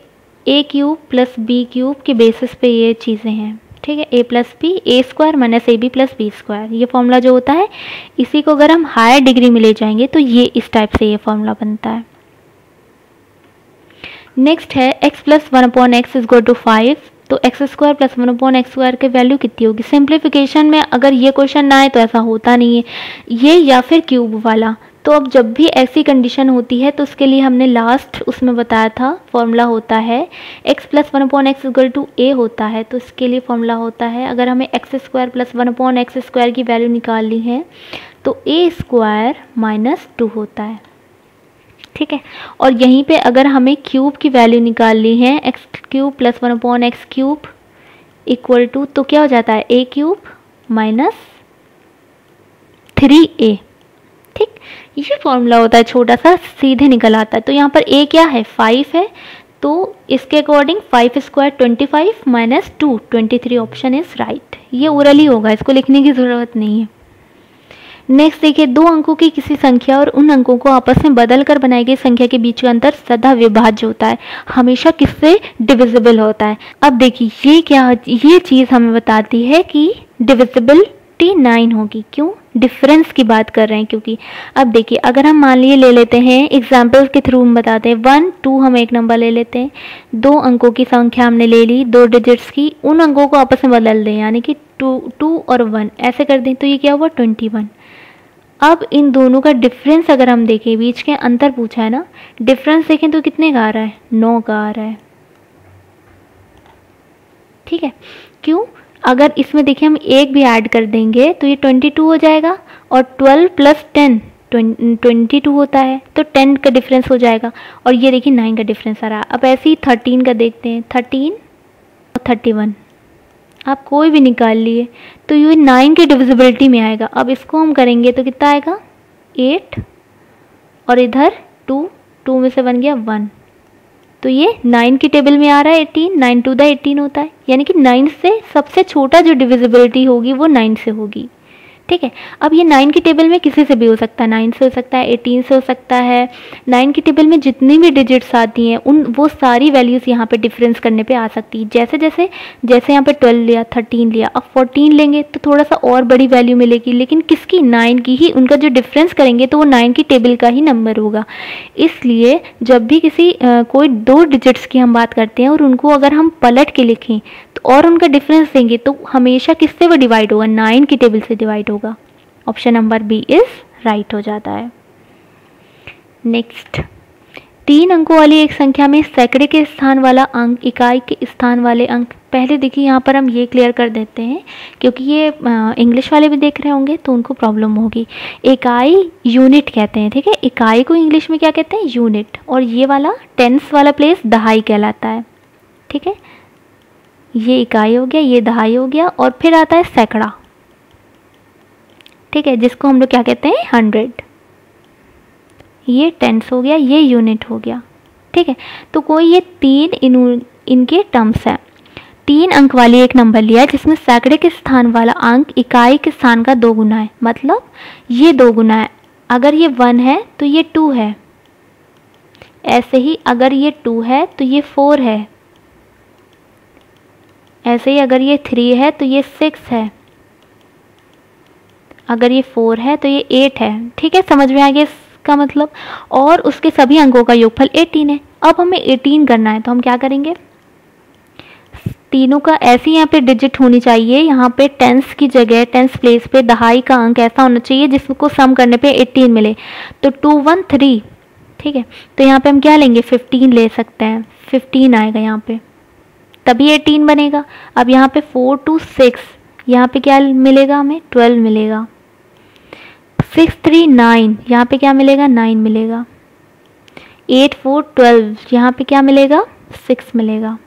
a cube plus B cube के बेसिस पे ये चीज़ें हैं। ठीक है, a plus B A square minus A B plus B square, ये फॉर्मूला जो होता है इसी को अगर हम हायर डिग्री में ले जाएंगे तो ये इस टाइप से ये फॉर्मूला बनता है। नेक्स्ट है x plus 1/x is equal to 5। तो X square plus 1/x square की वैल्यू कितनी होगी? सिंप्लीफिकेशन में अगर ये क्वेश्चन ना आए तो ऐसा होता नहीं है, ये या फिर क्यूब वाला। तो अब जब भी ऐसी कंडीशन होती है तो उसके लिए हमने लास्ट उसमें बताया था फॉर्मूला होता है x plus 1/x equal to a होता है। तो इसके लिए फॉर्मूला होता है, अगर हमें x square plus 1/x square की वैल्यू निकालनी है तो a स्क्वायर माइनस 2 होता है। ठीक है, और यहीं पे अगर हमें क्यूब की वैल्यू निकालनी है X cube plus 1/x cube equal to, तो क्या हो जाता है? a cube minus 3a। ठीक, ये फॉर्मूला होता है छोटा सा, सीधे निकल आता है। तो यहाँ पर a क्या है? 5 है, तो इसके according 5 square 25 minus 2 23। Option is right. ये ओरली होगा, इसको लिखने की ज़रूरत नहीं है। नेक्स्ट देखिए, दो अंकों की किसी संख्या और उन अंकों को आपस में बदल कर बनाई गई संख्या के बीच का अंतर सदा विभाज्य होता है, हमेशा किससे डिविजिबल होता है। अब देखिए ये क्या, ये चीज़ हमें बताती है कि डिविजिबिलिटी 9 होगी। क्यों? डिफरेंस की बात कर रहे हैं क्योंकि। अब देखिए अगर हम मान लिए ले लेते हैं एग्जाम्पल्स के थ्रू हम बताते हैं 1 2 हम एक नंबर ले लेते हैं, दो अंकों की संख्या हमने ले ली 2 डिजिट्स की, उन अंकों को आपस में बदल दें यानी कि 2 और 1 ऐसे कर दें तो ये क्या हुआ? 21। अब इन दोनों का डिफरेंस अगर हम देखें, बीच के अंतर पूछा है ना, डिफरेंस देखें तो कितने का आ रहा है? 9 का आ रहा है। ठीक है, क्यों? अगर इसमें देखिए हम एक भी ऐड कर देंगे तो ये 22 हो जाएगा, और 12 प्लस 10 22 होता है, तो 10 का डिफरेंस हो जाएगा, और ये देखिए 9 का डिफरेंस आ रहा है। अब ऐसे ही 13 का देखते हैं, 13 और 31 आप कोई भी निकाल लिए तो ये 9 की डिविजिबिलिटी में आएगा। अब इसको हम करेंगे तो कितना आएगा? 8 और इधर 2 में से बन गया 1, तो ये 9 की टेबल में आ रहा है 18, 9 टू द 18 होता है, यानी कि 9 से सबसे छोटा जो डिविजिबिलिटी होगी वो 9 से होगी। ठीक है, अब ये 9 की टेबल में किसी से भी हो सकता है, 9 से हो सकता है, 18 से हो सकता है। 9 की टेबल में जितनी भी डिजिट्स आती हैं उन वो सारी वैल्यूज़ यहाँ पे डिफरेंस करने पे आ सकती है। जैसे यहाँ पे 12 लिया, 13 लिया, अब 14 लेंगे तो थोड़ा सा और बड़ी वैल्यू मिलेगी, लेकिन किसकी? 9 की ही। उनका जो डिफरेंस करेंगे तो वो 9 की टेबल का ही नंबर होगा। इसलिए जब भी किसी कोई 2 डिजिट्स की हम बात करते हैं और उनको अगर हम पलट के लिखें तो और उनका डिफरेंस देंगे तो हमेशा किससे वो डिवाइड होगा? 9 की टेबल से डिवाइड होगा। Option number B is right हो जाता है। नेक्स्ट, 3 अंकों वाली एक संख्या में सैकड़े के स्थान वाला अंक, इकाई के स्थान वाले अंक। पहले देखिए यहाँ पर हम ये क्लियर कर देते हैं क्योंकि ये इंग्लिश वाले भी देख रहे होंगे तो उनको प्रॉब्लम होगी। इकाई यूनिट कहते हैं। ठीक है, इकाई को इंग्लिश में क्या कहते हैं? यूनिट। और ये वाला टेंस वाला प्लेस दहाई कहलाता है। ठीक है, ये इकाई हो गया, ये दहाई हो गया, और फिर आता है सैकड़ा। ठीक है, जिसको हम लोग क्या कहते हैं? 100। ये टेंस हो गया, ये यूनिट हो गया। ठीक है, तो कोई ये 3 इनके टर्म्स हैं। 3 अंक वाली एक नंबर लिया जिसमें सैकड़े के स्थान वाला अंक इकाई के स्थान का 2 गुना है, मतलब ये 2 गुना है। अगर ये 1 है तो ये 2 है, ऐसे ही अगर ये 2 है तो ये 4 है, ऐसे ही अगर ये 3 है तो ये 6 है, अगर ये 4 है तो ये 8 है। ठीक है, समझ में आ गया इसका मतलब। और उसके सभी अंकों का योगफल 18 है। अब हमें 18 करना है तो हम क्या करेंगे? तीनों का ऐसी यहाँ पे डिजिट होनी चाहिए, यहाँ पे टेंस की जगह टेंस प्लेस पे दहाई का अंक ऐसा होना चाहिए जिसको सम करने पे 18 मिले। तो 213, ठीक है, तो यहाँ पे हम क्या लेंगे 15 ले सकते हैं, 15 आएगा यहाँ पे, तभी 18 बनेगा। अब यहाँ पे 4 to 6, यहाँ पे क्या मिलेगा हमें 12 मिलेगा। 6 3 9, यहाँ पे क्या मिलेगा 9 मिलेगा। 8 4 12, यहाँ पे क्या मिलेगा 6 मिलेगा,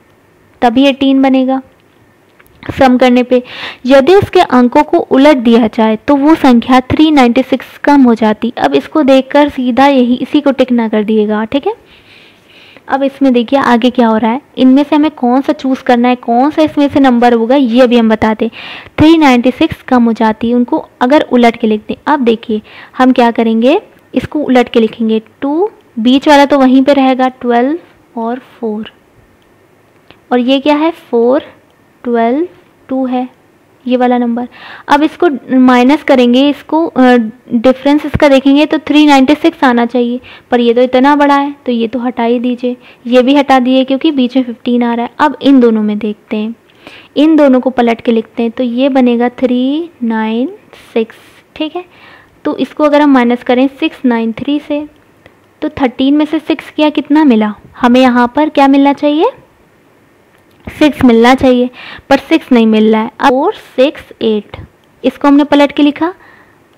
तभी 18 बनेगा। सम करने पे यदि उसके अंकों को उलट दिया जाए तो वो संख्या 396 कम हो जाती। अब इसको देखकर सीधा यही इसी को टिक ना कर दिएगा, ठीक है। अब इसमें देखिए आगे क्या हो रहा है, इनमें से हमें कौन सा चूज़ करना है, कौन सा इसमें से नंबर होगा ये भी हम बताते। 396 कम हो जाती है उनको अगर उलट के लिखते। अब देखिए हम क्या करेंगे, इसको उलट के लिखेंगे। 2 बीच वाला तो वहीं पे रहेगा 12 और 4, और ये क्या है 4 12 2 है ये वाला नंबर। अब इसको माइनस करेंगे, इसको डिफरेंस इसका देखेंगे तो 396 आना चाहिए, पर ये तो इतना बड़ा है तो ये तो हटा ही दीजिए, ये भी हटा दिए क्योंकि बीच में 15 आ रहा है। अब इन दोनों में देखते हैं, इन दोनों को पलट के लिखते हैं तो ये बनेगा 396, ठीक है। तो इसको अगर हम माइनस करें 693 से तो 13 में से 6 किया कितना मिला, हमें यहाँ पर क्या मिलना चाहिए 6 मिलना चाहिए, पर 6 नहीं मिल रहा है। अब 4 6 8, इसको हमने पलट के लिखा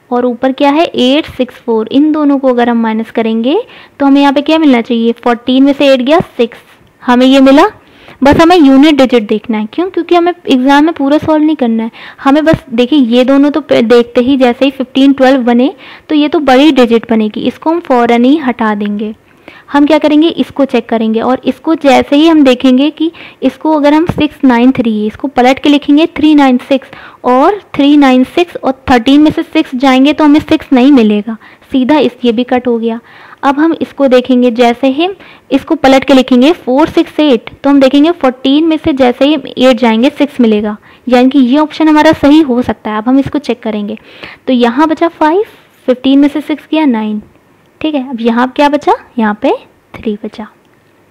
और ऊपर क्या है 8 6 4, इन दोनों को अगर हम माइनस करेंगे तो हमें यहाँ पे क्या मिलना चाहिए 14 में से 8 गया 6, हमें ये मिला। बस हमें यूनिट डिजिट देखना है, क्यों, क्योंकि हमें एग्जाम में पूरा सॉल्व नहीं करना है, हमें बस देखिए ये दोनों तो देखते ही जैसे ही 15 12 बने तो ये तो बड़ी डिजिट बनेगी, इसको हम फ़ौरन ही हटा देंगे। हम क्या करेंगे इसको चेक करेंगे और इसको जैसे ही हम देखेंगे कि इसको अगर हम 693, इसको पलट के लिखेंगे 396 और 396 और 13 में से 6 जाएंगे तो हमें 6 नहीं मिलेगा, सीधा ये भी कट हो गया। अब हम इसको देखेंगे, जैसे ही इसको पलट के लिखेंगे 4 6 8, तो हम देखेंगे 14 में से जैसे ही 8 जाएंगे 6 मिलेगा, यानी कि ये ऑप्शन हमारा सही हो सकता है। अब हम इसको चेक करेंगे तो यहाँ बचा 5, 15 में से 6 किया 9, ठीक है। अब यहाँ क्या बचा, यहाँ पे 3 बचा,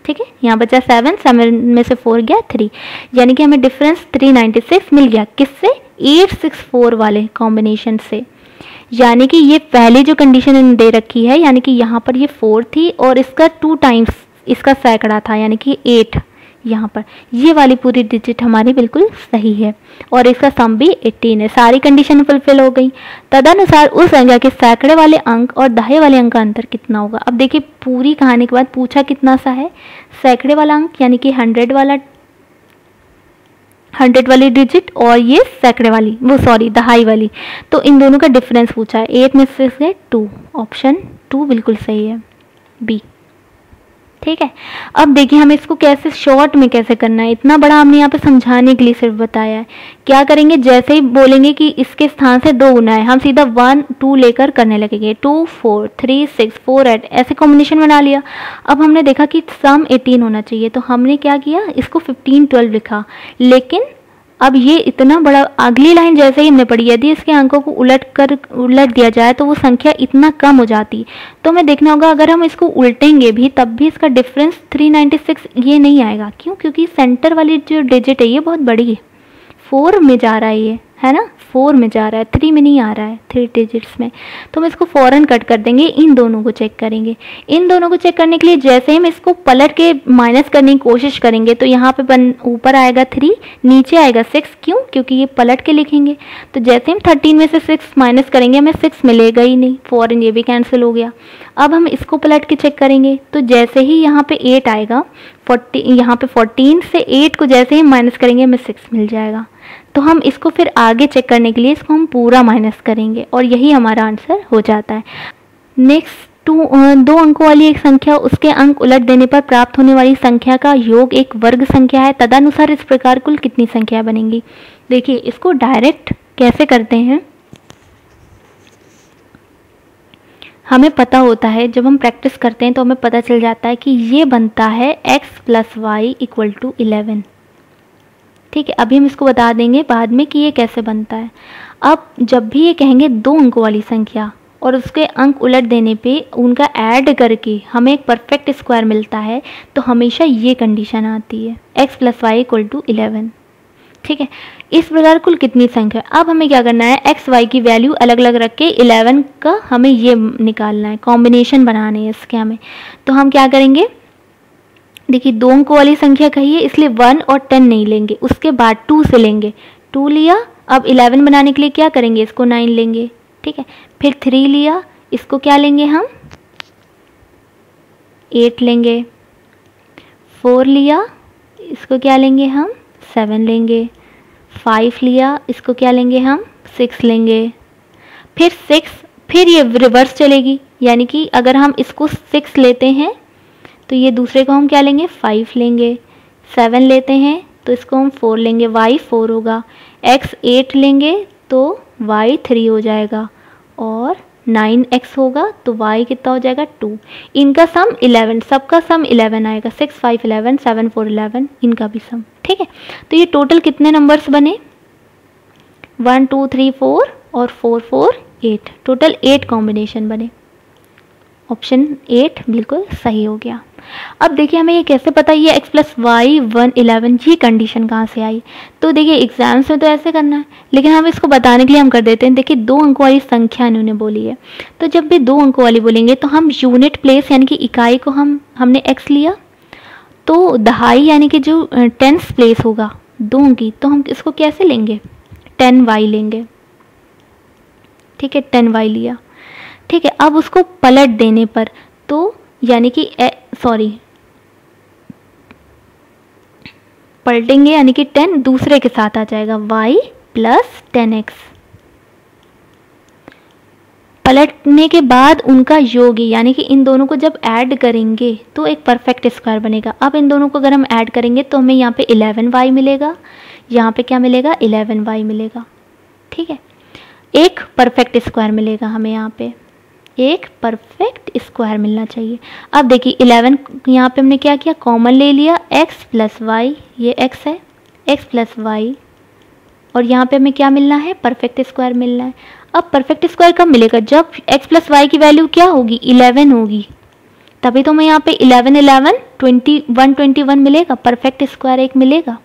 ठीक है। यहाँ बचा 7, 7 में से 4 गया 3, यानी कि हमें डिफरेंस 396 मिल गया, किससे 864 वाले कॉम्बिनेशन से। यानी कि ये पहली जो कंडीशन दे रखी है, यानी कि यहाँ पर ये 4 थी और इसका 2 टाइम्स इसका सैकड़ा था, यानी कि 8 यहाँ पर, ये वाली पूरी डिजिट हमारी बिल्कुल सही है और इसका सम भी 18 है, सारी कंडीशन फुलफिल हो गई। तदनुसार उस संख्या के सैकड़े वाले अंक और दहाई वाले अंक का अंतर कितना होगा। अब देखिए पूरी कहानी के बाद पूछा कितना सा है, सैकड़े वाला अंक यानी कि 100 वाली डिजिट और ये सैकड़े वाली दहाई वाली, तो इन दोनों का डिफरेंस पूछा है। 8 में से 2, ऑप्शन 2 बिल्कुल सही है, बी, ठीक है। अब देखिए हमें इसको कैसे शॉर्ट में कैसे करना है, इतना बड़ा हमने यहाँ पे समझाने के लिए सिर्फ बताया है। क्या करेंगे, जैसे ही बोलेंगे कि इसके स्थान से 2 गुना है, हम सीधा 1 2 लेकर करने लगेंगे, 2 4 3 6 4 8, ऐसे कॉम्बिनेशन बना लिया। अब हमने देखा कि सम 18 होना चाहिए, तो हमने क्या किया, इसको 15 12 लिखा। लेकिन अब ये इतना बड़ा, अगली लाइन जैसे ही हमने पढ़ी, यदि इसके अंकों को उलट दिया जाए तो वो संख्या इतना कम हो जाती। तो हमें देखना होगा अगर हम इसको उल्टेंगे भी तब भी इसका डिफरेंस 396 ये नहीं आएगा, क्यों, क्योंकि सेंटर वाली जो डिजिट है ये बहुत बड़ी है, 4 में जा रहा है, ये है ना 4 में जा रहा है, 3 में नहीं आ रहा है, 3 डिजिट्स में। तो हम इसको फ़ौरन कट कर देंगे, इन दोनों को चेक करेंगे। इन दोनों को चेक करने के लिए जैसे ही हम इसको पलट के माइनस करने की कोशिश करेंगे तो यहाँ पे ऊपर आएगा 3, नीचे आएगा 6, क्यों, क्योंकि ये पलट के लिखेंगे। तो जैसे हम 13 में से 6 माइनस करेंगे हमें 6 मिलेगा ही नहीं, फ़ौरन ये भी कैंसिल हो गया। अब हम इसको पलट के चेक करेंगे तो जैसे ही यहाँ पे 8 आएगा, यहाँ पे 14 से 8 को जैसे ही माइनस करेंगे हमें 6 मिल जाएगा। तो हम इसको फिर आगे चेक करने के लिए इसको हम पूरा माइनस करेंगे और यही हमारा आंसर हो जाता है। नेक्स्ट 2 अंकों वाली एक संख्या, उसके अंक उलट देने पर प्राप्त होने वाली संख्या का योग एक वर्ग संख्या है, तदनुसार इस प्रकार कुल कितनी संख्या बनेंगी। देखिए इसको डायरेक्ट कैसे करते हैं, हमें पता होता है, जब हम प्रैक्टिस करते हैं तो हमें पता चल जाता है कि ये बनता है x + y = 11, ठीक है। अभी हम इसको बता देंगे बाद में कि ये कैसे बनता है। अब जब भी ये कहेंगे 2 अंकों वाली संख्या और उसके अंक उलट देने पे उनका ऐड करके हमें एक परफेक्ट स्क्वायर मिलता है, तो हमेशा ये कंडीशन आती है x + y = 11, ठीक है। इस प्रकार कुल कितनी संख्या। अब हमें क्या करना है, एक्स वाई की वैल्यू अलग अलग रख के 11 का हमें ये निकालना है, कॉम्बिनेशन बनाने हैं इसके हमें। तो हम क्या करेंगे, देखिए 2 अंकों वाली संख्या कही है इसलिए 1 और 10 नहीं लेंगे, उसके बाद 2 से लेंगे, 2 लिया। अब 11 बनाने के लिए क्या करेंगे, इसको 9 लेंगे, ठीक है। फिर 3 लिया, इसको क्या लेंगे हम 8 लेंगे। 4 लिया, इसको क्या लेंगे हम 7 लेंगे। 5 लिया, इसको क्या लेंगे हम 6 लेंगे। फिर 6, फिर ये रिवर्स चलेगी, यानी कि अगर हम इसको 6 लेते हैं तो ये दूसरे को हम क्या लेंगे 5 लेंगे। 7 लेते हैं तो इसको हम 4 लेंगे, y 4 होगा। x 8 लेंगे तो y 3 हो जाएगा, और 9x होगा तो y कितना हो जाएगा 2। इनका सम 11, सबका सम 11 आएगा, 6 5 11 7 4 11, इनका भी सम, ठीक है। तो ये टोटल कितने नंबर्स बने, 1 2 3 4 और 4 4 8, टोटल 8 कॉम्बिनेशन बने। ऑप्शन 8 बिल्कुल सही हो गया। अब देखिए हमें ये कैसे पता ये x प्लस वाई 1 11, ये कंडीशन कहाँ से आई। तो देखिए एग्जाम्स में तो ऐसे करना है, लेकिन हम इसको बताने के लिए हम कर देते हैं। देखिए 2 अंकों वाली संख्या इन्होंने बोली है, तो जब भी 2 अंकों वाली बोलेंगे तो हम यूनिट प्लेस यानी कि इकाई को हमने x लिया, तो दहाई यानी कि जो टेंस प्लेस होगा 2 की, तो हम इसको कैसे लेंगे 10y लेंगे, ठीक है। 10y लिया, ठीक है। अब उसको पलट देने पर तो यानी कि पलटेंगे यानी कि 10 दूसरे के साथ आ जाएगा, y प्लस 10x। पलटने के बाद उनका योग यानी कि इन दोनों को जब ऐड करेंगे तो एक परफेक्ट स्क्वायर बनेगा। अब इन दोनों को अगर हम ऐड करेंगे तो हमें यहाँ पे 11y मिलेगा, यहाँ पे क्या मिलेगा 11y मिलेगा, ठीक है। एक परफेक्ट स्क्वायर मिलेगा हमें, यहाँ पे एक परफेक्ट स्क्वायर मिलना चाहिए। अब देखिए 11 यहाँ पे हमने क्या किया, कॉमन ले लिया, x प्लस वाई, ये x है, x प्लस वाई, और यहाँ पे हमें क्या मिलना है परफेक्ट स्क्वायर मिलना है। अब परफेक्ट स्क्वायर कब मिलेगा, जब x प्लस वाई की वैल्यू क्या होगी 11 होगी, तभी तो हमें यहाँ पे 11 11 121 मिलेगा, परफेक्ट स्क्वायर एक मिलेगा,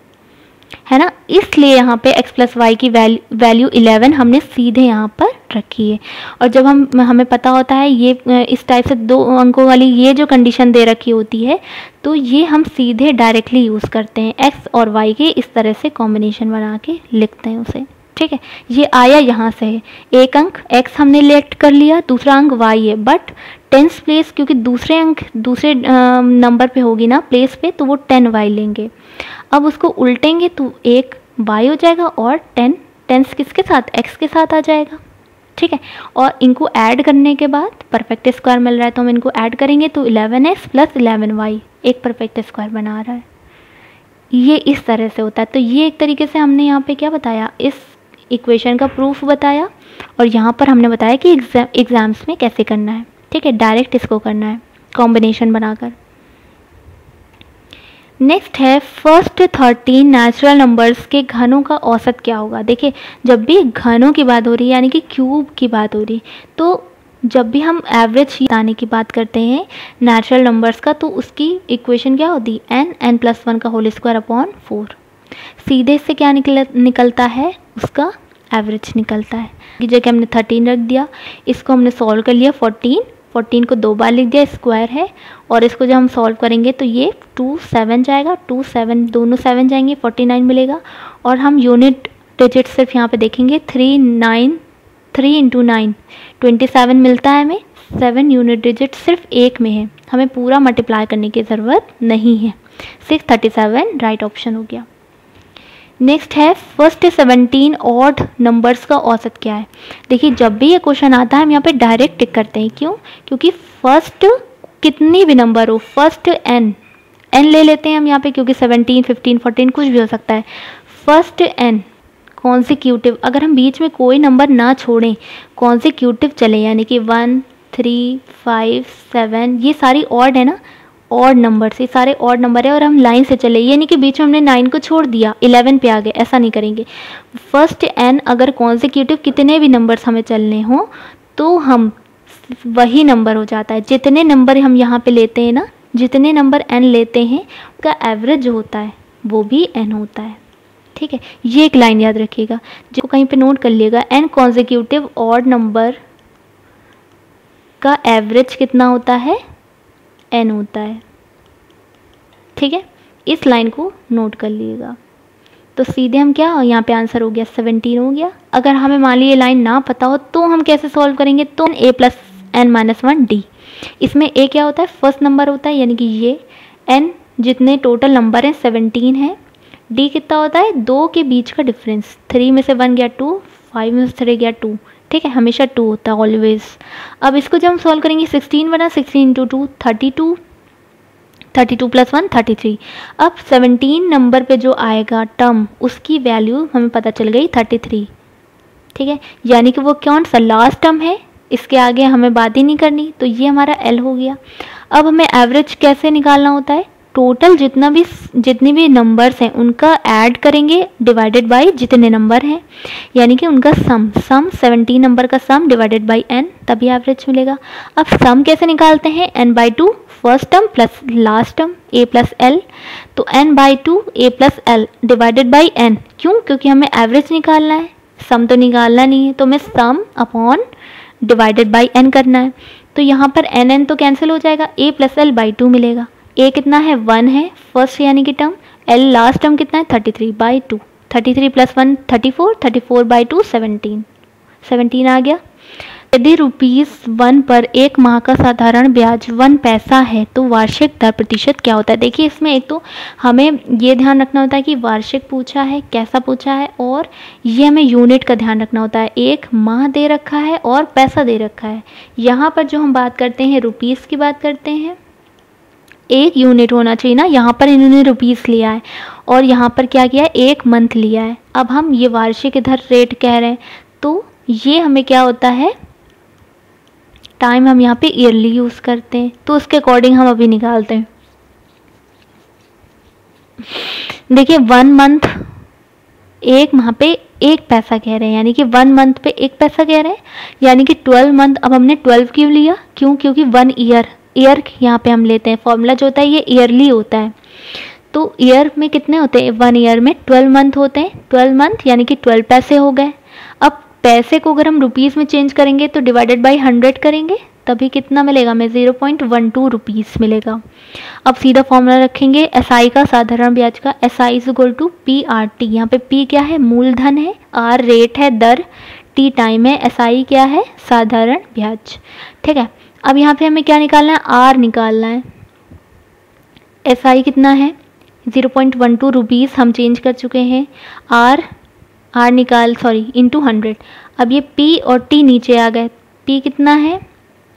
है ना। इसलिए यहाँ पे x प्लस वाई की वैल्यू 11 हमने सीधे यहाँ पर रखी है। और जब हमें पता होता है ये इस टाइप से 2 अंकों वाली ये जो कंडीशन दे रखी होती है, तो ये हम सीधे डायरेक्टली यूज़ करते हैं, x और y के इस तरह से कॉम्बिनेशन बना के लिखते हैं उसे, ठीक है। ये आया यहाँ से है, एक अंक x हमने लेट कर लिया, दूसरा अंक y है, बट टेंस प्लेस क्योंकि दूसरे अंक दूसरे नंबर पे होगी ना प्लेस पे, तो वो 10y लेंगे। अब उसको उल्टेंगे तो एक y हो जाएगा और 10 किसके साथ x के साथ आ जाएगा, ठीक है। और इनको ऐड करने के बाद परफेक्ट स्क्वायर मिल रहा है, तो हम इनको ऐड करेंगे तो 11x प्लस 11y एक परफेक्ट स्क्वायर बना रहा है। ये इस तरह से होता है। तो ये एक तरीके से हमने यहाँ पे क्या बताया, इस इक्वेशन का प्रूफ बताया, और यहाँ पर हमने बताया कि एग्जाम्स में कैसे करना है, ठीक है। डायरेक्ट इसको करना है कॉम्बिनेशन बनाकर। नेक्स्ट है फर्स्ट 13 नेचुरल नंबर्स के घनों का औसत क्या होगा। देखिए जब भी घनों की बात हो रही है यानी कि क्यूब की बात हो रही है, तो जब भी हम एवरेज बताने की बात करते हैं नेचुरल नंबर्स का, तो उसकी इक्वेशन क्या होती है n प्लस 1 का होल स्क्वायर अपॉन 4। सीधे से क्या निकलता है, उसका एवरेज निकलता है। कि जगह हमने 13 रख दिया, इसको हमने सॉल्व कर लिया, 14 को 2 बार लिख दिया, स्क्वायर है, और इसको जब हम सॉल्व करेंगे तो ये 2 7 जाएगा, 2 7 दोनों 7 जाएंगे, 49 मिलेगा। और हम यूनिट डिजिट सिर्फ यहाँ पे देखेंगे, 3 इंटू 9 27 मिलता है हमें, 7 यूनिट डिजिट सिर्फ एक में है, हमें पूरा मल्टीप्लाई करने की ज़रूरत नहीं है। 637 राइट ऑप्शन हो गया। नेक्स्ट है फर्स्ट 17 ऑड नंबर्स का औसत क्या है। देखिए जब भी ये क्वेश्चन आता है हम यहाँ पे डायरेक्ट टिक करते हैं, क्यों, क्योंकि फर्स्ट कितनी भी नंबर हो, फर्स्ट n ले लेते हैं हम यहाँ पे, क्योंकि 17 15 14 कुछ भी हो सकता है। फर्स्ट n कॉन्सिक्यूटिव, अगर हम बीच में कोई नंबर ना छोड़ें, कॉन्सिक्यूटिव चले, यानी कि 1 3 5 7, ये सारी ऑड है ना, ऑड नंबर से सारे ऑड नंबर है, और हम लाइन से चले, ये नहीं कि बीच में हमने 9 को छोड़ दिया 11 पे आ गए, ऐसा नहीं करेंगे। फर्स्ट n अगर कॉन्सिक्यूटिव कितने भी नंबर्स हमें चलने हों तो हम वही नंबर हो जाता है, जितने नंबर हम यहाँ पे लेते हैं ना, जितने नंबर n लेते हैं उसका एवरेज जो होता है वो भी n होता है, ठीक है, ये एक लाइन याद रखिएगा, जो कहीं पे नोट कर लिएगा। एन कॉन्जिक्यूटिव ऑड नंबर का एवरेज कितना होता है, एन होता है। ठीक है, इस लाइन को नोट कर लीजिएगा। तो सीधे हम क्या, यहाँ पे आंसर हो गया 17 हो गया। अगर हमें मान लीजिए लाइन ना पता हो तो हम कैसे सॉल्व करेंगे, तो a प्लस एन माइनस 1 डी। इसमें a क्या होता है, फर्स्ट नंबर होता है, यानी कि ये n जितने टोटल नंबर हैं 17 है। d कितना होता है, 2 के बीच का डिफरेंस, 3 में से 1 गया 2, 5 में से 3 गया 2। ठीक है, हमेशा 2 होता है ऑलवेज। अब इसको जब हम सॉल्व करेंगे, 16 बना, 16 इंटू 2 32, 32 प्लस 1 33। अब 17 नंबर पे जो आएगा टर्म, उसकी वैल्यू हमें पता चल गई 33। ठीक है, यानी कि वो कौन सा लास्ट टर्म है, इसके आगे हमें बात ही नहीं करनी, तो ये हमारा L हो गया। अब हमें एवरेज कैसे निकालना होता है, टोटल जितनी भी नंबर्स हैं उनका ऐड करेंगे डिवाइडेड बाय जितने नंबर हैं, यानी कि उनका सम 17 नंबर का सम डिवाइडेड बाय n, तभी एवरेज मिलेगा। अब सम कैसे निकालते हैं, n/2 first term plus last term a plus l, तो n/2 a plus l divided by n। क्यों, क्योंकि हमें एवरेज निकालना है, सम तो निकालना नहीं है, तो हमें सम अपॉन डिवाइडेड बाय n करना है। तो यहाँ पर n तो कैंसिल हो जाएगा, a प्लस l/2 मिलेगा। a कितना है, 1 है फर्स्ट यानी कि टर्म, l लास्ट टर्म कितना है 33/2, 33 प्लस 1 34, 34/2 17, 17 आ गया। यदि ₹1 पर एक माह का साधारण ब्याज 1 पैसा है तो वार्षिक दर प्रतिशत क्या होता है। देखिए, इसमें एक तो हमें ये ध्यान रखना होता है कि वार्षिक पूछा है, कैसा पूछा है, और ये हमें यूनिट का ध्यान रखना होता है। एक माह दे रखा है और पैसा दे रखा है। यहाँ पर जो हम बात करते हैं रुपीज़ की बात करते हैं, एक यूनिट होना चाहिए ना, यहाँ पर इन्होंने रुपीज़ लिया है और यहाँ पर क्या किया है, एक मंथ लिया है। अब हम ये वार्षिक इधर रेट कह रहे हैं, तो ये हमें क्या होता है, टाइम हम यहाँ पे ईयरली यूज़ करते हैं, तो उसके अकॉर्डिंग हम अभी निकालते हैं। देखिए 1 मंथ, एक माह पे एक पैसा कह रहे हैं, यानी कि 1 मंथ पे एक पैसा कह रहे हैं, यानी कि 12 मंथ। अब हमने 12 क्यों लिया, क्यों, क्योंकि 1 ईयर यहाँ पे हम लेते हैं, फॉर्मूला जो होता है ये ईयरली होता है। तो ईयर में कितने होते हैं, 1 ईयर में 12 मंथ होते हैं, 12 मंथ यानी कि 12 पैसे हो गए। अब पैसे को अगर हम रुपीज़ में चेंज करेंगे तो डिवाइडेड बाय 100 करेंगे, तभी कितना मिलेगा, हमें 0.12 रुपीज़ मिलेगा। अब सीधा फॉर्मूला रखेंगे SI का, साधारण ब्याज का, SI is equal to PRT। यहाँ पे P क्या है, मूलधन है, R रेट है, दर, T टाइम है, SI क्या है, साधारण ब्याज। ठीक है, अब यहाँ पे हमें क्या निकालना है, R निकालना है। SI कितना है, 0.12 रुपीज़ हम चेंज कर चुके हैं, R इंटू 100। अब ये P और T नीचे आ गए, P कितना है,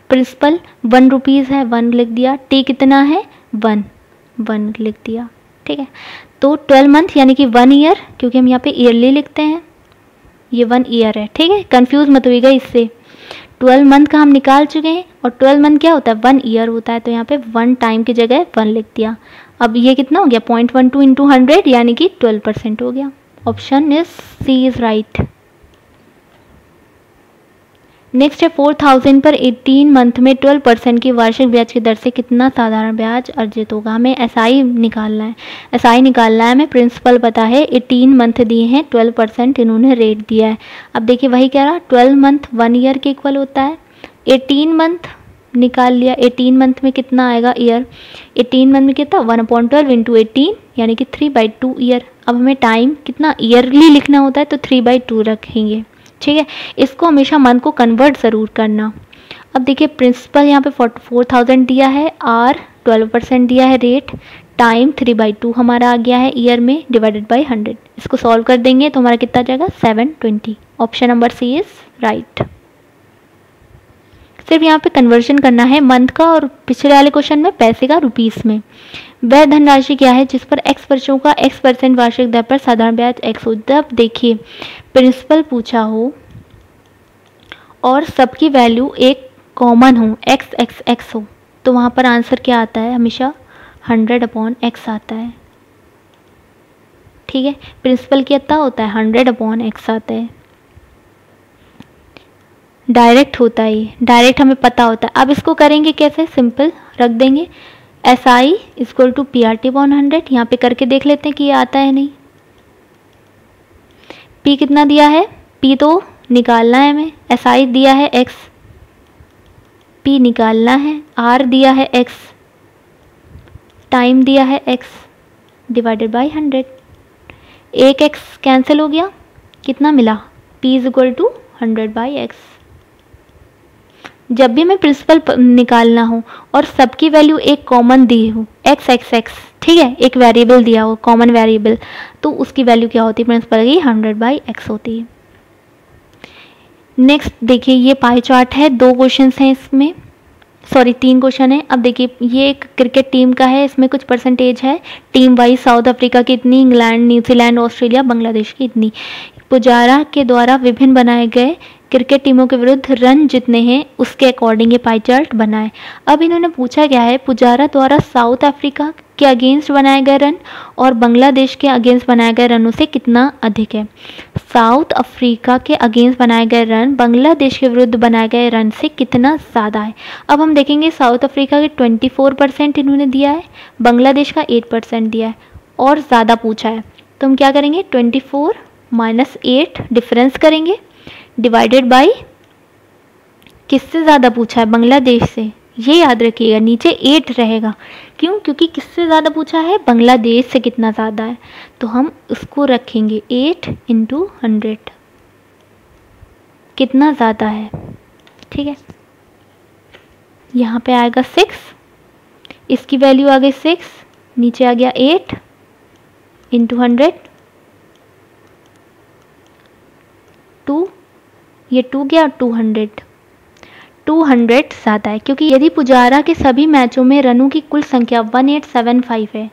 प्रिंसिपल 1 रुपीज़ है, 1 लिख दिया, T कितना है 1 लिख दिया। ठीक है, तो 12 मंथ यानी कि 1 ईयर, क्योंकि हम यहाँ पे ईयरली लिखते हैं, ये 1 ईयर है। ठीक है, कंफ्यूज मत होइएगा इससे। 12 मंथ का हम निकाल चुके हैं और 12 मंथ क्या होता है, 1 ईयर होता है, तो यहाँ पे 1 टाइम की जगह 1 लिख दिया। अब ये कितना हो गया, 0.12 इंटू 100 यानी कि 12% हो गया। Option is C is right. Next है 4000 पर 18 मंथ में 12% की वार्षिक ब्याज की दर से कितना साधारण ब्याज अर्जित होगा। हमें SI निकालना है, SI निकालना है, हमें प्रिंसिपल पता है, 18 मंथ दिए हैं, 12% इन्होंने रेट दिया है। अब देखिए वही कह रहा, 12 मंथ 1 ईयर के इक्वल होता है, 18 मंथ निकाल लिया, 18 मंथ में कितना आएगा ईयर, 18 मंथ में कितना 1/12 इंटू 18 यानी कि 3/2 ईयर। अब हमें टाइम कितना ईयरली लिखना होता है, तो 3/2 रखेंगे। ठीक है, इसको हमेशा मंथ को कन्वर्ट ज़रूर करना। अब देखिए प्रिंसिपल यहाँ पे 4000 दिया है, R 12% दिया है रेट, टाइम 3/2 हमारा आ गया है ईयर में, डिवाइडेड बाय 100। इसको सॉल्व कर देंगे तो हमारा कितना जाएगा 720। Option number C is right. सिर्फ यहाँ पे कन्वर्जन करना है मंथ का, और पिछले वाले क्वेश्चन में पैसे का रुपीस में। वह धनराशि क्या है जिस पर x वर्षों का x% वार्षिक दर पर साधारण ब्याज x हो। जब देखिए प्रिंसिपल पूछा हो और सबकी वैल्यू एक कॉमन हो, x हो, तो वहाँ पर आंसर क्या आता है, हमेशा 100/x आता है। ठीक है, प्रिंसिपल कितना होता है 100/x आता है, डायरेक्ट होता है, ये डायरेक्ट हमें पता होता है। अब इसको करेंगे कैसे, सिंपल रख देंगे, SI इक्वल टू PRT/100। यहाँ पे करके देख लेते हैं कि ये आता है नहीं। पी कितना दिया है, पी तो निकालना है हमें, एसआई दिया है एक्स, पी निकालना है, आर दिया है एक्स, टाइम दिया है एक्स डिवाइडेड बाई 100। एक एक्स कैंसिल हो गया, कितना मिला, p is equal to 100/x। जब भी हमें प्रिंसिपल निकालना हो और सबकी वैल्यू एक कॉमन दी हो, x x x, ठीक है, एक वेरिएबल दिया हो कॉमन वेरिएबल, तो उसकी वैल्यू क्या होती है प्रिंसिपल की, 100/x होती है। नेक्स्ट देखिए, ये पाई चार्ट है, 2 क्वेश्चन हैं इसमें, सॉरी 3 क्वेश्चन है। अब देखिए ये एक क्रिकेट टीम का है, इसमें कुछ परसेंटेज है टीम वाइज, साउथ अफ्रीका की इतनी, इंग्लैंड, न्यूजीलैंड, ऑस्ट्रेलिया, बांग्लादेश की इतनी। पुजारा के द्वारा विभिन्न बनाए गए क्रिकेट टीमों के विरुद्ध रन जितने हैं उसके अकॉर्डिंग ये पाई चार्ट बनाए। अब इन्होंने पूछा क्या है, पुजारा द्वारा साउथ अफ्रीका के अगेंस्ट बनाए गए रन और बांग्लादेश के अगेंस्ट बनाए गए रनों से कितना अधिक है। साउथ अफ्रीका के अगेंस्ट बनाए गए रन बांग्लादेश के विरुद्ध बनाए गए रन से कितना ज़्यादा है। अब हम देखेंगे साउथ अफ्रीका के 24% इन्होंने दिया है, बांग्लादेश का 8% दिया है और ज़्यादा पूछा है, तो हम क्या करेंगे, 24 माइनस 8 डिफरेंस करेंगे डिवाइडेड बाई किससे ज़्यादा पूछा है, बांग्लादेश से। ये याद रखिएगा, नीचे 8 रहेगा, क्यों, क्योंकि किससे ज़्यादा पूछा है, बांग्लादेश से कितना ज़्यादा है, तो हम उसको रखेंगे 8 × 100 कितना ज़्यादा है, ठीक है। यहाँ पे आएगा 6, इसकी वैल्यू आ गई 6, नीचे आ गया 8 × 100, 2, ये 2 गया, 200 ज़्यादा है, क्योंकि यदि पुजारा के सभी मैचों में रनों की कुल संख्या 1875 है,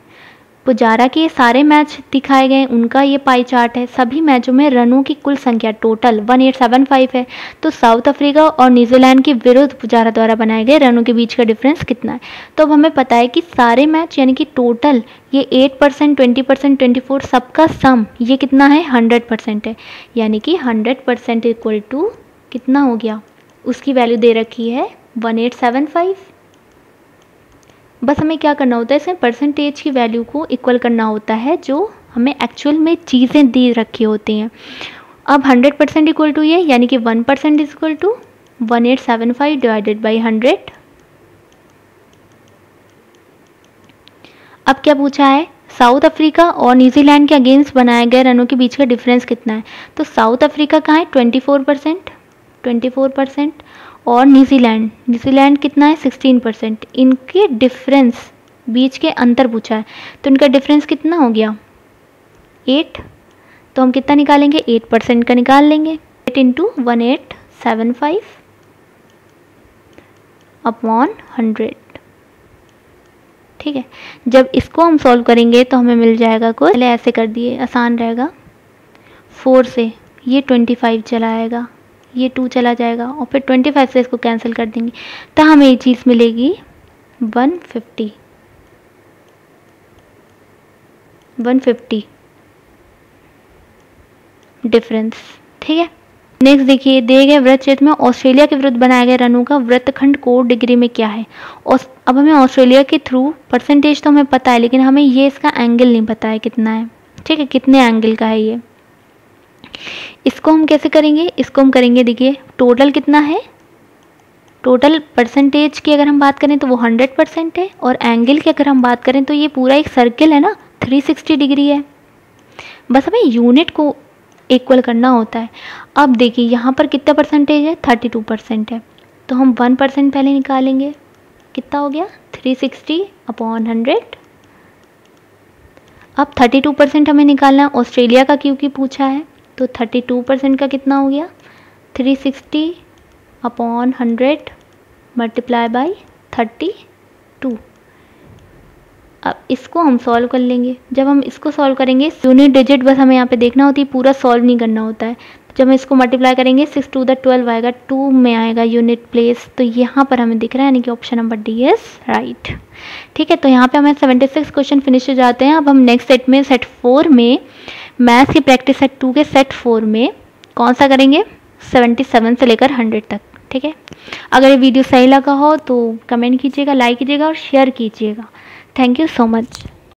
पुजारा के सारे मैच दिखाए गए, उनका ये पाई चार्ट है, सभी मैचों में रनों की कुल संख्या टोटल 1875 है, तो साउथ अफ्रीका और न्यूजीलैंड के विरुद्ध पुजारा द्वारा बनाए गए रनों के बीच का डिफरेंस कितना है। तो अब हमें पता है कि सारे मैच यानी कि टोटल ये 8%, 20%, 24 सबका सम ये कितना है, 100% है, यानी कि 100% इक्वल टू कितना हो गया, उसकी वैल्यू दे रखी है 1875। बस हमें क्या करना होता है, इसमें परसेंटेज की वैल्यू को इक्वल करना होता है जो हमें एक्चुअल में चीज़ें दी रखी होती हैं। अब 100% इक्वल टू ये, यानी कि 1% is equal to 1875 divided by 100। अब क्या पूछा है, साउथ अफ्रीका और न्यूजीलैंड के अगेंस्ट बनाए गए रनों के बीच का डिफरेंस कितना है। तो साउथ अफ्रीका कहाँ है, 24% और न्यूजीलैंड कितना है, 16%। इनके डिफरेंस बीच के अंतर पूछा है, तो इनका डिफरेंस कितना हो गया, 8। तो हम कितना निकालेंगे, 8% का निकाल लेंगे, 8 × 1875 अपॉन 100, ठीक है। जब इसको हम सॉल्व करेंगे तो हमें मिल जाएगा कुछ, पहले ऐसे कर दिए, आसान रहेगा, 4 से ये 25 चला आएगा, ये 2 चला जाएगा और फिर 25 से इसको कैंसिल कर देंगे, तो हमें ये चीज़ मिलेगी 150 डिफरेंस, ठीक है। नेक्स्ट देखिए, दिए गए वृत्त क्षेत्र में ऑस्ट्रेलिया के विरुद्ध बनाए गए रनों का वृत्तखंड कोण डिग्री में क्या है। और अब हमें ऑस्ट्रेलिया के थ्रू परसेंटेज तो हमें पता है, लेकिन हमें ये इसका एंगल नहीं पता है कितना है, ठीक है, कितने एंगल का है ये। इसको हम कैसे करेंगे, इसको हम करेंगे, देखिए टोटल कितना है, टोटल परसेंटेज की अगर हम बात करें तो वो 100% है, और एंगल की अगर हम बात करें तो ये पूरा एक सर्किल है ना, 360 डिग्री है। बस हमें यूनिट को इक्वल करना होता है। अब देखिए यहाँ पर कितना परसेंटेज है, 32% है, तो हम 1% पहले निकालेंगे, कितना हो गया, 360 अपॉन 100। अब 32% हमें निकालना है ऑस्ट्रेलिया का, क्योंकि पूछा है, तो 32% का कितना हो गया, 360 अपॉन 100 मल्टीप्लाई बाई 32। अब इसको हम सॉल्व कर लेंगे। जब हम इसको सॉल्व करेंगे, यूनिट डिजिट बस हमें यहाँ पे देखना होती है, पूरा सॉल्व नहीं करना होता है। जब हम इसको मल्टीप्लाई करेंगे 6 × 12 आएगा, 2 में आएगा यूनिट प्लेस, तो यहाँ पर हमें दिख रहा है, यानी कि option number D is right, ठीक है। तो यहाँ पे हमें 76 क्वेश्चन फिनिश हो जाते हैं। अब हम नेक्स्ट सेट में, सेट 4 में मैथ्स की प्रैक्टिस सेट 2 के सेट 4 में कौन सा करेंगे, 77 से लेकर 100 तक, ठीक है। अगर ये वीडियो सही लगा हो तो कमेंट कीजिएगा, लाइक कीजिएगा और शेयर कीजिएगा। Thank you so much.